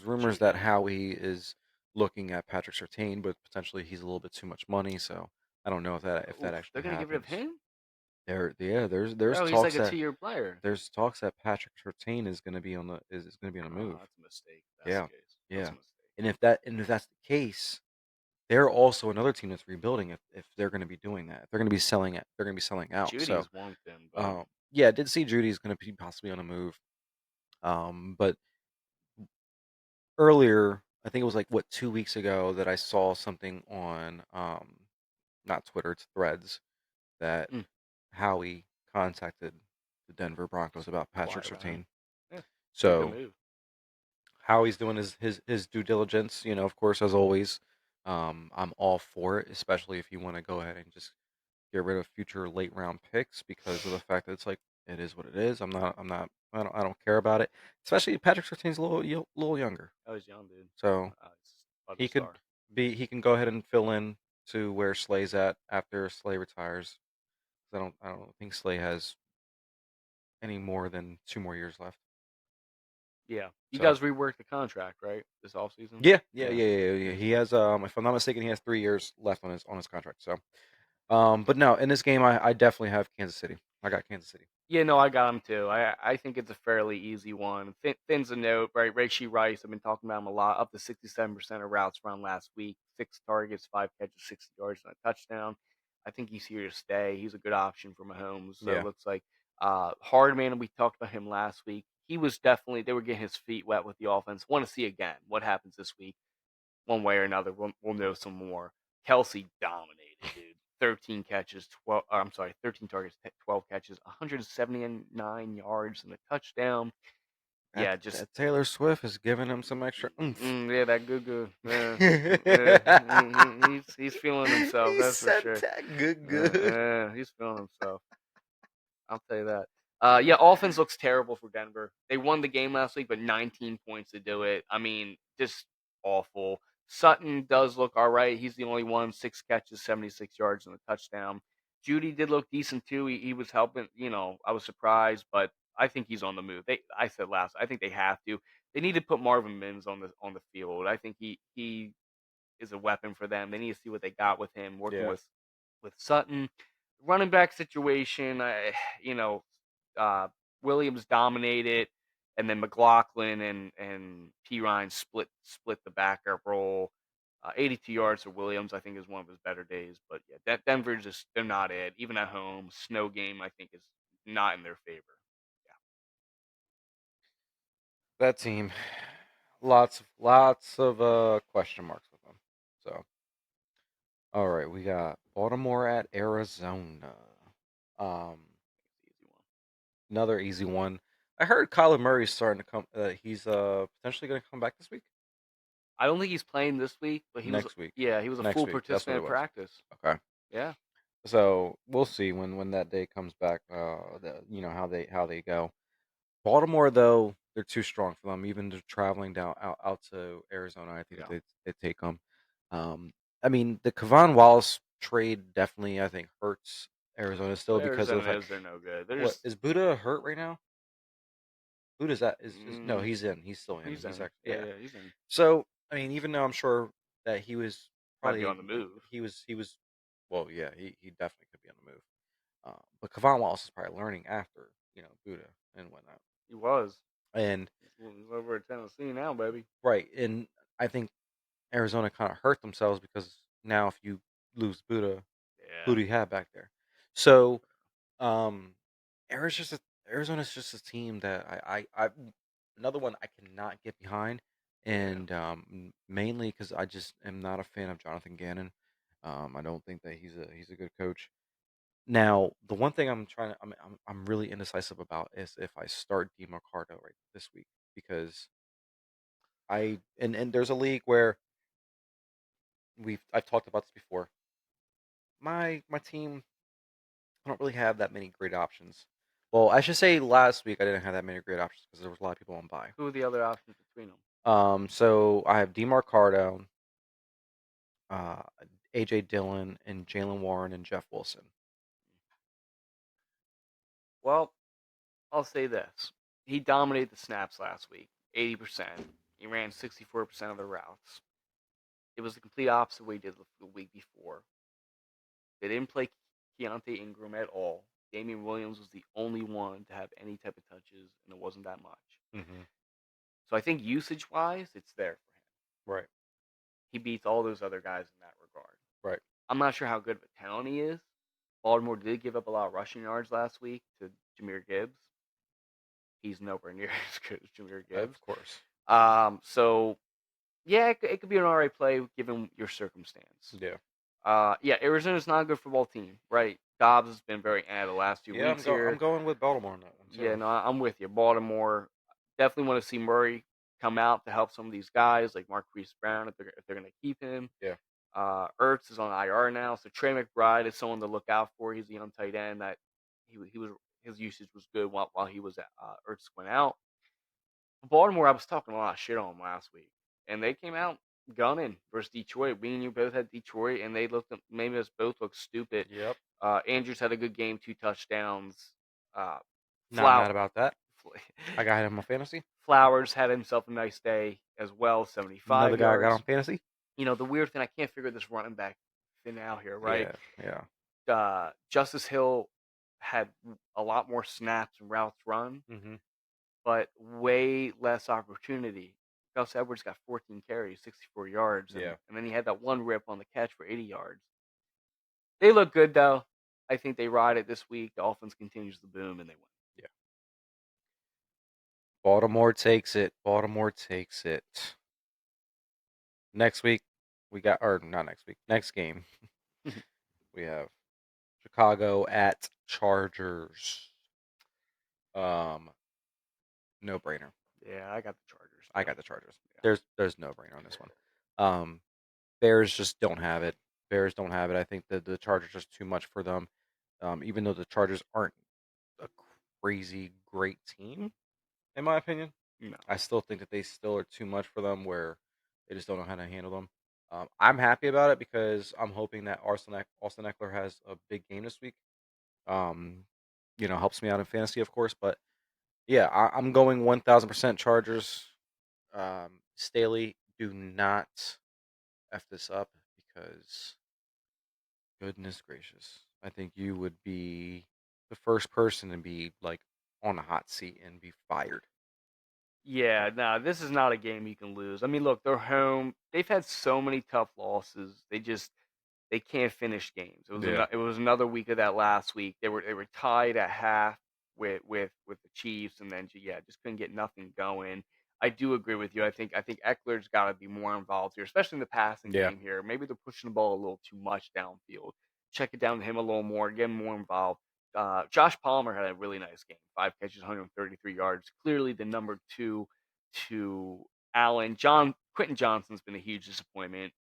rumors that GM. Howie is looking at Patrick Surtain, but potentially he's a little bit too much money. So I don't know if that Oof, they're actually gonna get rid of happens. him? There's Bro, he's like talks a that 2 year player. Patrick Surtain is going to be on the Oh, move. that's a mistake. If that's the Yeah, case. That's yeah. a mistake. And if that's the case, they're also another team that's rebuilding if they're going to be doing that. If they're going to be selling it. They're going to be selling out. So, Judy's one thing, but yeah, I did see Judy's going to be possibly on a move. But earlier, I think it was like what 2 weeks ago that I saw something on not Twitter, it's Threads that mm, Howie contacted the Denver Broncos about Patrick quiet about him. Surtain. Be a good So move. how he's doing his due diligence, of course, as always. I'm all for it, especially if you want to go ahead and just get rid of future late round picks because of the fact that it's like it is what it is. I don't care about it. Especially Patrick Surtain's a little younger, Oh, he's young, dude. so He's he butter could star. he can go ahead and fill in to where Slay's at after Slay retires. I don't think Slay has any more than 2 more years left. Yeah. You So guys reworked the contract, right? This offseason? yeah, yeah, Yeah. yeah, yeah, yeah. Yeah. He has if I'm not mistaken, he has 3 years left on his contract. So but no, in this game I definitely have Kansas City. I got Kansas City. Yeah, no, I got him too. I think it's a fairly easy one. Thin's a note, right? Rashee Rice, I've been talking about him a lot. Up to 67% of routes run last week. 6 targets, 5 catches, 60 yards, and a touchdown. I think he's here to stay. He's a good option for Mahomes. So it Yeah. looks like Hardman, we talked about him last week. He was definitely, they were getting his feet wet with the offense. Want to see again what happens this week. One way or another, we'll know some more. Kelsey dominated, dude. 13 catches, 12. I'm sorry, 13 targets, 12 catches, 179 yards and a touchdown. That, Yeah, just that Taylor Swift is giving him some extra oomph. yeah, that good good. He's feeling himself. He That's for said sure. that good. He's feeling himself. I'll tell you that. Yeah, offense looks terrible for Denver. They won the game last week, but 19 points to do it. I mean, just awful. Sutton does look all right. He's the only one, 6 catches, 76 yards, and a touchdown. Judy did look decent too. He was helping. I was surprised, but I think he's on the move. I said last. I think they have to. They need to put Marvin Mims on the field. I think he is a weapon for them. They need to see what they got with him working Yeah. with Sutton. Running back situation, you know, uh, Williams dominated, and then McLaughlin and P Ryan split the backup role. 82 yards for Williams, I think, is one of his better days. But yeah, Denver just they're not it. Even at home, snow game I think is not in their favor. Yeah, That team, lots of question marks with them. So, all right, we got Baltimore at Arizona. Um, it's an easy one. another easy one. I heard Kyler Murray's starting to come. He's potentially going to come back this week, I don't think he's playing this week, but next week, he was a next full week. That's what participant it in was. practice. Okay. Yeah. So we'll see when that day comes back. How they go. Baltimore though, they're too strong for them. Even just traveling down out to Arizona, I think Yeah. they take them. I mean, the Kevon Wallace trade definitely I think hurts Arizona still What because of Arizona the fact. is, they're no good. They're What just is Buddha hurt right now? Buddha's that is no, mm, he's in. He's still in. he's He's in. actually Yeah, yeah. yeah, he's in. So I mean, even though I'm sure that he was Might be probably on the move. he was well, yeah, he definitely could be on the move. But Kevon Wallace is probably learning after Buddha and whatnot. He was. And He's over at Tennessee now, baby. right, and I think Arizona kind of hurt themselves because now if you lose Buddha, who Yeah. do you have back there? So um, Arizona's just a team that I another one I cannot get behind, Yeah. and mainly because I just am not a fan of Jonathan Gannon. I don't think that he's a good coach. Now, the one thing I'm really indecisive about is if I start DeMarcado right this week because and there's a league where I've talked about this before. My team I don't really have that many great options. Well, I should say last week I didn't have that many great options because there was a lot of people on bye. Who are the other options between them? So I have DeMarcado, uh, AJ Dillon, and Jalen Warren and Jeff Wilson. Well, I'll say this. He dominated the snaps last week, 80%. He ran 64% of the routes. It was the complete opposite of what he did the week before. They didn't play Keontae Ingram at all. Damian Williams was the only one to have any type of touches, and it wasn't that much. Mm-hmm. So I think usage wise, it's there for him. Right, He beats all those other guys in that regard. right. I'm not sure how good of a talent he is. Baltimore did give up a lot of rushing yards last week to Jahmyr Gibbs. He's nowhere near as good as Jahmyr Gibbs. Of course. So yeah, it could be an alright play given your circumstance. Yeah. Yeah, Arizona's not a good football team, right? Dobbs has been very the last few Yeah, weeks I'm here. going with Baltimore on that one Yeah, too. no, I'm with you. Baltimore. Definitely want to see Murray come out to help some of these guys like Marquise Brown if they're going to keep him. Yeah. Ertz is on IR now, so Trey McBride is someone to look out for. He's a young tight end that he was his usage was good while he was at Ertz went out. Baltimore, I was talking a lot of shit on them last week, and they came out gunning versus Detroit. Me and you both had Detroit, and they made us both look stupid. Yep. Andrews had a good game, 2 touchdowns. Uh, Not Flower, mad about that. I got him on fantasy. Flowers had himself a nice day as well, Another 75 guy I got on yards. fantasy. The weird thing, I can't figure this running back thing out here, right? Yeah. Yeah. Justice Hill had a lot more snaps and routes run, Mm-hmm. but way less opportunity. Gus Edwards got 14 carries, 64 yards, and, Yeah. and then he had that one rip on the catch for 80 yards. They look good, though. I think they ride it this week. The offense continues to boom, and they win. Yeah. Baltimore takes it. Baltimore takes it. Next week, we got, or not next week, next game, we have Chicago at Chargers. Um, no brainer. Yeah, I got the Chargers, I too. got the Chargers. There's no brainer on this one. Um, Bears just don't have it. Bears don't have it. I think that the Chargers are just too much for them. Even though the Chargers aren't a crazy great team, in my opinion, No. I still think that they still are too much for them where they just don't know how to handle them. I'm happy about it because I'm hoping that Austin Eckler has a big game this week. Um, helps me out in fantasy, of course. But yeah, I'm going 1000% Chargers. Staley, do not f this up because goodness gracious, I think you would be the first person to be like on a hot seat and be fired. Yeah, no, this is not a game you can lose. I mean, look, they're home. They've had so many tough losses. They can't finish games. Yeah, It was another week of that last week. They were tied at half with the Chiefs, and then yeah, just couldn't get nothing going. I do agree with you. I think Eckler's got to be more involved here, especially in the passing yeah, game here. Maybe they're pushing the ball a little too much downfield. Check it down to him a little more, get him more involved. Josh Palmer had a really nice game. 5 catches, 133 yards. Clearly the number two to Allen. Quentin Johnson's been a huge disappointment.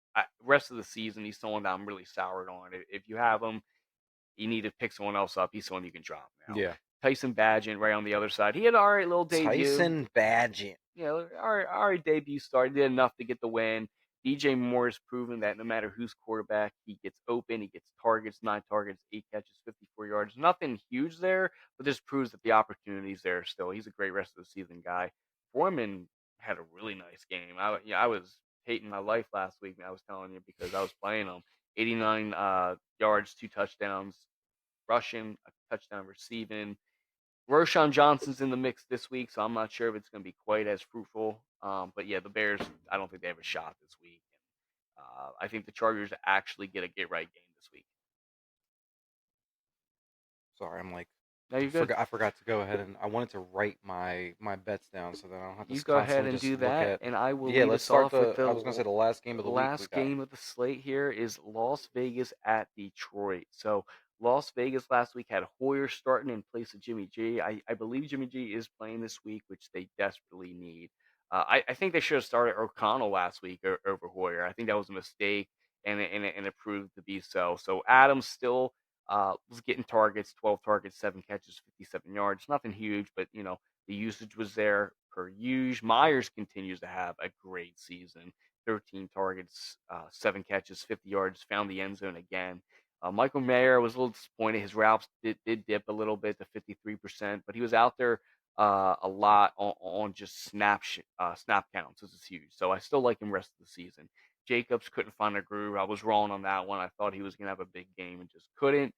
Rest of the season, he's someone that I'm really soured on. If you have him, you need to pick someone else up. He's someone you can drop now. yeah. Tyson Badgett right on the other side. He had an all right little debut. Tyson Badgett. Our debut started, did enough to get the win. DJ Moore has proven that no matter who's quarterback, he gets open, he gets targets, 9 targets, 8 catches, 54 yards. Nothing huge there, but this proves that the opportunity's there still. He's a great rest of the season guy. Foreman had a really nice game. I was hating my life last week. I was telling you because I was playing him. 89 yards, 2 touchdowns, rushing, a touchdown receiving. Roshan Johnson's in the mix this week, so I'm not sure if it's going to be quite as fruitful. But yeah, the Bears, I don't think they have a shot this week. I think the Chargers actually get a get right game this week. Sorry, I'm like Now you're good. I forgot to go ahead and I wanted to write my bets down so that I don't have You to go ahead constantly and just do look that, at. and I will Yeah, lead let's us start off with the. the I was gonna say the last game of the week we last got. game of the slate here is Las Vegas at Detroit. So Las Vegas last week had Hoyer starting in place of Jimmy G. I believe Jimmy G is playing this week, which they desperately need. I think they should have started O'Connell last week over Hoyer. I think that was a mistake, and it proved to be so. So Adams still was getting targets, 12 targets, 7 catches, 57 yards. Nothing huge, but the usage was there per usual. Myers continues to have a great season. 13 targets, 7 catches, 50 yards, found the end zone again. Michael Mayer was a little disappointed. His routes did dip a little bit to 53%, but he was out there a lot on just snap counts. This is huge. So I still like him rest of the season. Jacobs couldn't find a groove. I was wrong on that one. I thought he was going to have a big game and just couldn't.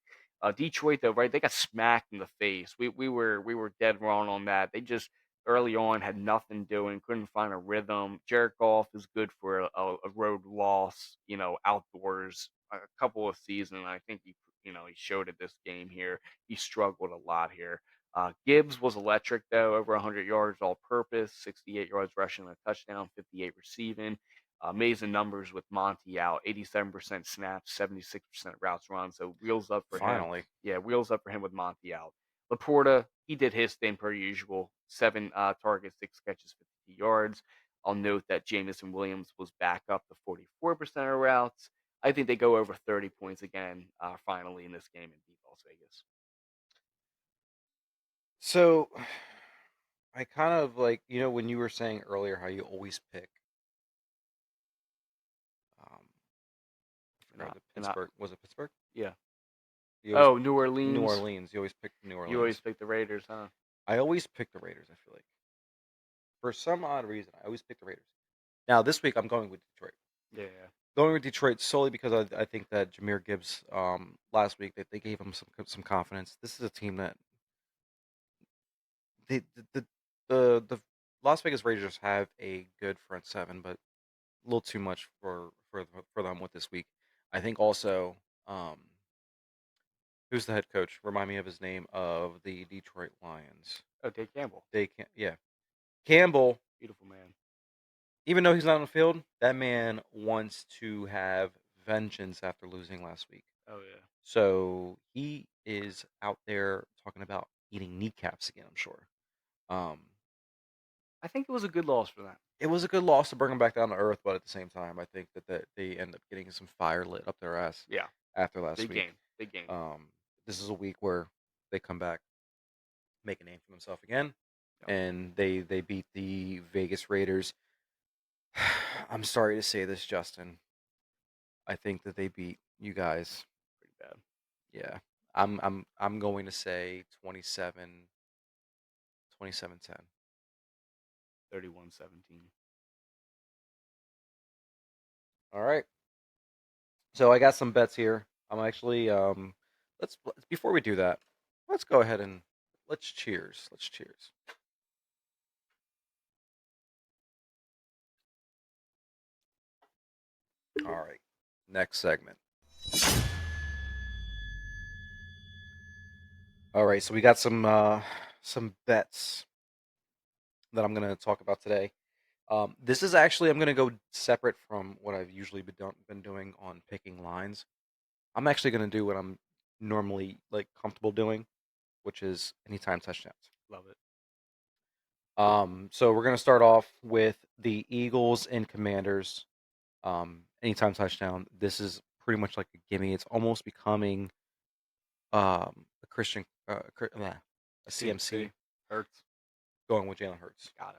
Detroit though, right? They got smacked in the face. We were dead wrong on that. They just early on had nothing doing, couldn't find a rhythm. Jared Goff is good for a road loss, outdoors a couple of seasons. I think he showed it this game here. He struggled a lot here. Gibbs was electric though, over 100 yards all purpose, 68 yards rushing, a touchdown, 58 receiving. Amazing numbers with Monty out, 87% snaps, 76% routes run. So wheels up for him. Finally, Yeah, wheels up for him with Monty out. Laporta, he did his thing per usual. 7 targets, 6 catches, 52 yards. I'll note that Jamison Williams was back up to 44% of routes. I think they go over 30 points again, finally in this game and beat Las Vegas. So I kind of like, when you were saying earlier how you always pick, I And forgot I, the and I, Pittsburgh. Was it Pittsburgh? yeah. You always Oh, New New Orleans. Orleans. You always pick New You always Orleans. pick the Raiders, huh? I always pick the Raiders. I feel like for some odd reason, I always pick the Raiders. Now this week, I'm going with Detroit. Yeah. Going with Detroit solely because I think that Jameer Gibbs last week that they gave him some confidence. This is a team that they the Las Vegas Raiders have a good front seven, but a little too much for them with this week. I think also who's the head coach? Remind me of his name of the Detroit Lions. Oh, Dave Campbell. They can't. Yeah, Campbell. Beautiful man. Even though he's not on the field, that man wants to have vengeance after losing last week. Oh, yeah. So he is out there talking about eating kneecaps again, I'm sure. Um, I think it was a good loss for them. it was a good loss to bring him back down to earth, but at the same time, I think that they end up getting some fire lit up their ass Yeah. after last Big week. game. Big game. Um, this is a week where they come back, make a name for themselves again, Yep. and they beat the Vegas Raiders. I'm sorry to say this, Justin. I think that they beat you guys. Pretty bad. Yeah. I'm going to say 27-10. 31-17. All right. So I got some bets here. I'm actually let's before we do that, let's go ahead and let's cheers. Let's cheers. All right. Next segment. All right, so we got some bets that I'm going to talk about today. This is actually I'm going to go separate from what I've usually been doing on picking lines. I'm actually going to do what I'm normally like comfortable doing, which is anytime touchdowns. Love it. So we're going to start off with the Eagles and Commanders. Anytime touchdown. This is pretty much like a gimme. It's almost becoming a Christian, a CMC CMC. Hurts. going with Jalen Hurts. Gotta.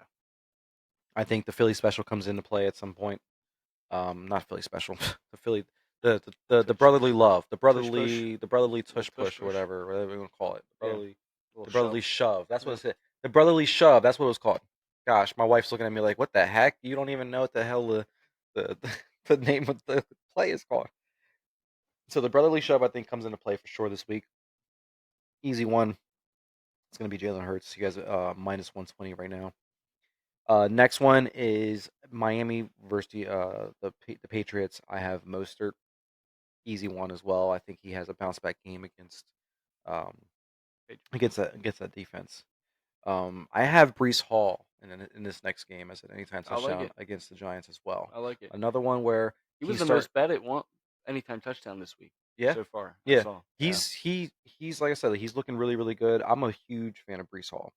I think the Philly special comes into play at some point. Not Philly special, the Philly, the Tush. brotherly love, Tush push. the brotherly Little tush tush push, or push. whatever you want to call it. Yeah. Little The shove. brotherly shove. That's what Yeah. it's. The brotherly shove. That's what it was called. Gosh, my wife's looking at me like, "What the heck? You don't even know what the hell the the name of the play is called." So the brotherly shove, I think, comes into play for sure this week. Easy one. It's going to be Jalen Hurts. You guys minus 120 right now. Next one is Miami versus the Patriots. I have Mostert. Easy one as well. I think he has a bounce back game um, against that defense. I have Brees Hall in this next game as an anytime I like touchdown it. against the Giants as well. I like it. Another one where He he was the start most bet at one anytime touchdown this week yeah so far. I yeah saw. Yeah. he's like I said, he's looking really really good. I'm a huge fan of Brees Hall.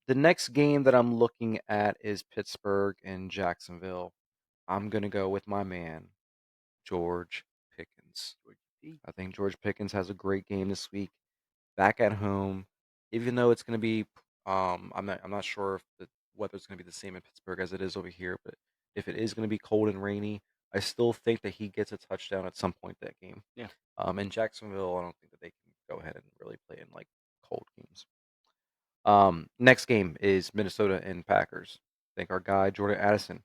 The next game that I'm looking at is Pittsburgh and Jacksonville. I'm gonna go with my man George Pickens. George P. I think George Pickens has a great game this week, back at home. Even though it's going to be, I'm not sure if the weather's going to be the same in Pittsburgh as it is over here. But if it is going to be cold and rainy, I still think that he gets a touchdown at some point that game. Yeah. In Jacksonville, I don't think that they can go ahead and really play in like cold games. Next game is Minnesota and Packers. I think our guy Jordan Addison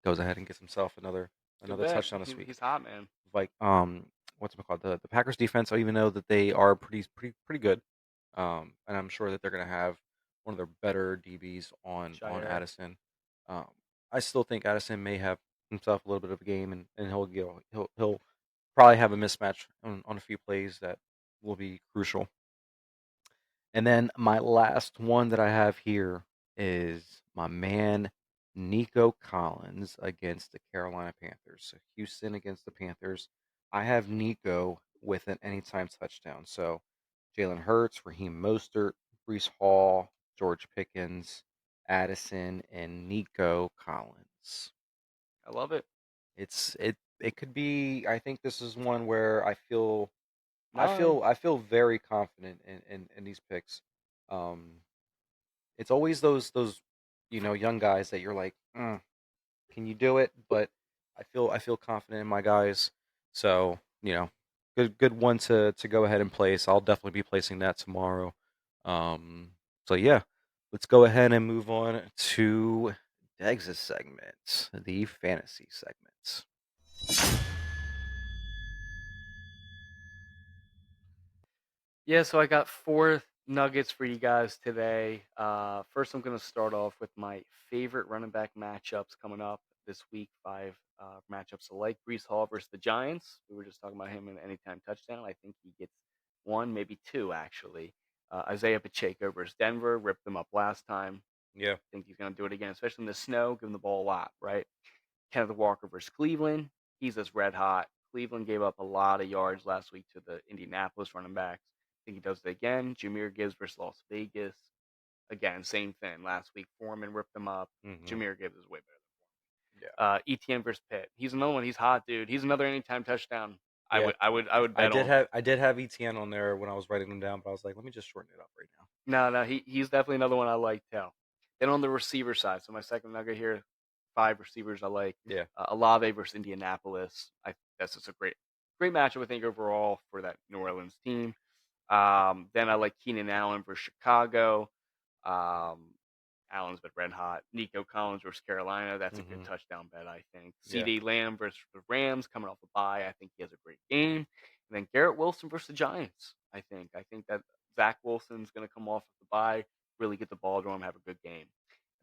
goes ahead and gets himself Good another bet. touchdown this week. He's hot, man. Like what's it called? The Packers defense, even though that they are pretty good. And I'm sure that they're gonna have one of their better DBs on Shire. Addison. Um, I still think Addison may have himself a little bit of a game, and he'll probably have a mismatch on a few plays that will be crucial. And then my last one that I have here is my man Nico Collins against the Carolina Panthers. So Houston against the Panthers. I have Nico with an anytime touchdown. So Jalen Hurts, Raheem Mostert, Brees Hall, George Pickens, Addison, and Nico Collins. I love it. It could be. I think this is one where I No, feel I feel very confident in these picks. Um, it's always those young guys that you're like, can you do it? But I feel confident in my guys. So good one to go ahead and place. I'll definitely be placing that tomorrow. Um, so yeah, let's go ahead and move on to Deg's segment, the fantasy segment. yeah, so I got four nuggets for you guys today. First, I'm going to start off with my favorite running back matchups coming up this week. Five matchups alike. Brees Hall versus the Giants. We were just talking about him in anytime touchdown. I think he gets one, maybe two, actually. Isaiah Pacheco versus Denver. Ripped them up last time. Yeah. I think he's going to do it again, especially in the snow. Give him the ball a lot, right? Kenneth Walker versus Cleveland. He's just red hot. Cleveland gave up a lot of yards last week to the Indianapolis running backs. I think he does it again. Jameer Gibbs versus Las Vegas. Again, same thing. Last week, Foreman ripped them up. Hmm. Jameer Gibbs is way better. Yeah. Etienne versus Pitt. He's another one. He's hot, dude. He's another anytime touchdown. I Yeah. would, I would, I would bet on. I did have ETN on there when I was writing them down, but I was like, let me just shorten it up right now. No, he's definitely another one I like too. Then on the receiver side, so my second nugget here, five receivers I like. Yeah. Olave versus Indianapolis. That's just a great matchup I think overall for that New Orleans team. Then I like Keenan Allen versus Chicago. Um, Allen's been red hot. Nico Collins versus Carolina. That's a good Hmm. touchdown bet, I think. Yeah. CD Lamb versus the Rams coming off a bye. I think he has a great game. And then Garrett Wilson versus the Giants. I think that Zach Wilson's going to come off of the bye, really get the ball to him, have a good game.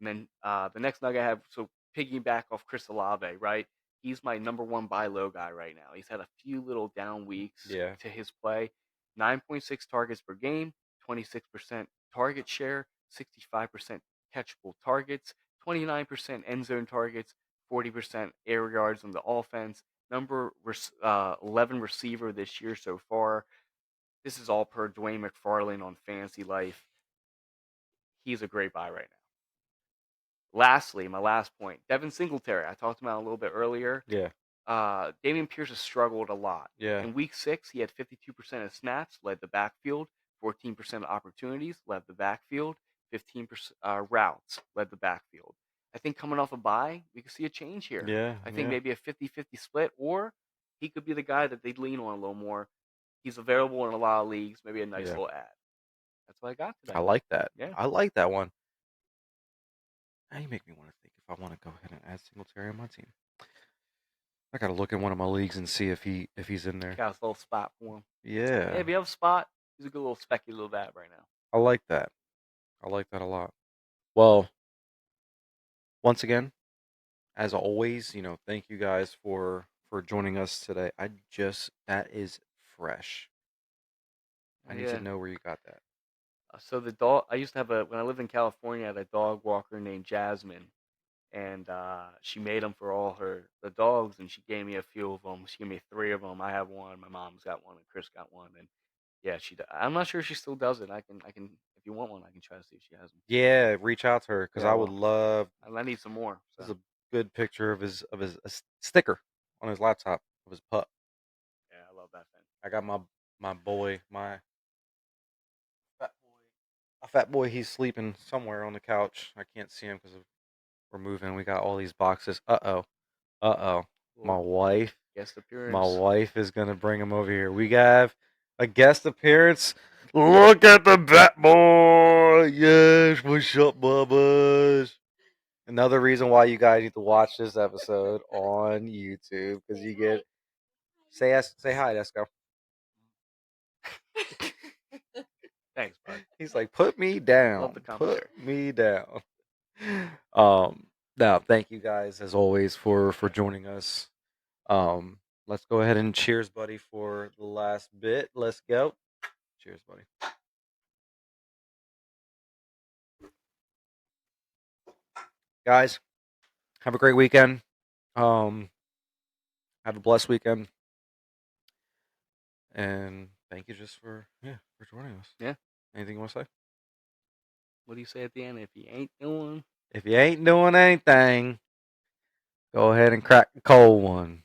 And then the next nugget I have, so piggyback off Chris Olave, right? He's my number one buy low guy right now. He's had a few little down weeks Yeah. to his play. 9.6 targets per game, 26% target share, 65% catchable targets, 29% end zone targets, 40% air yards on the offense. Number 11 receiver this year so far. This is all per Dwayne McFarlane on Fantasy Life. He's a great buy right now. Lastly, my last point, Devin Singletary. I talked about him a little bit earlier. Yeah. Damian Pierce has struggled a lot. Yeah. In week 6, he had 52% of snaps, led the backfield, 14% of opportunities, led the backfield, 15% routes, led the backfield. I think coming off a bye, we could see a change here. Yeah. I think Yeah. maybe a 50-50 split, or he could be the guy that they'd lean on a little more. He's available in a lot of leagues, maybe a nice Yeah. little ad. That's what I got I today. like that. Yeah. I like that one. Now you make me want to think if I want to go ahead and add Singletary on my team. I gotta look in one of my leagues and see if he's in there. Got a little spot for him. Yeah, Yeah. if you have a spot, he's a good little speculative ad right now. I like that. I like that a lot. Well, once again, as always, thank you guys for joining us today. That is fresh. I need to Yeah. know where you got that. So the dog, I used to have when I lived in California, I had a dog walker named Jasmine, and she made them for all the dogs, and she gave me a few of them. She gave me three of them. I have one. My mom's got one, and Chris got one. And yeah, I'm not sure if she still does it. I can, if you want one, I can try to see if she has them. Yeah, reach out to her because Yeah, I would well, love. I need some more. So There's a good picture of his sticker on his laptop of his pup. yeah, I love that thing. I got my boy, my fat boy, a fat boy. He's sleeping somewhere on the couch. I can't see him because we're moving. We got all these boxes. Uh oh. My Little wife, guest my appearance. wife is gonna bring him over here. We have a guest appearance. Look at the bat boy. Yes, what's up, Bubba's? Another reason why you guys need to watch this episode on YouTube because you get say hi, Esco. Thanks, bud. He's like, put me Love the down, put commentary. me down. Um, now thank you guys as always for joining us. Um, let's go ahead and cheers, buddy, for the last bit. Let's go. Cheers, buddy. Guys, have a great weekend. Um, have a blessed weekend, and thank you just for joining us. Yeah. Anything you want to say? What do you say at the end? If you ain't doing If you ain't doing anything, go ahead and crack the cold one.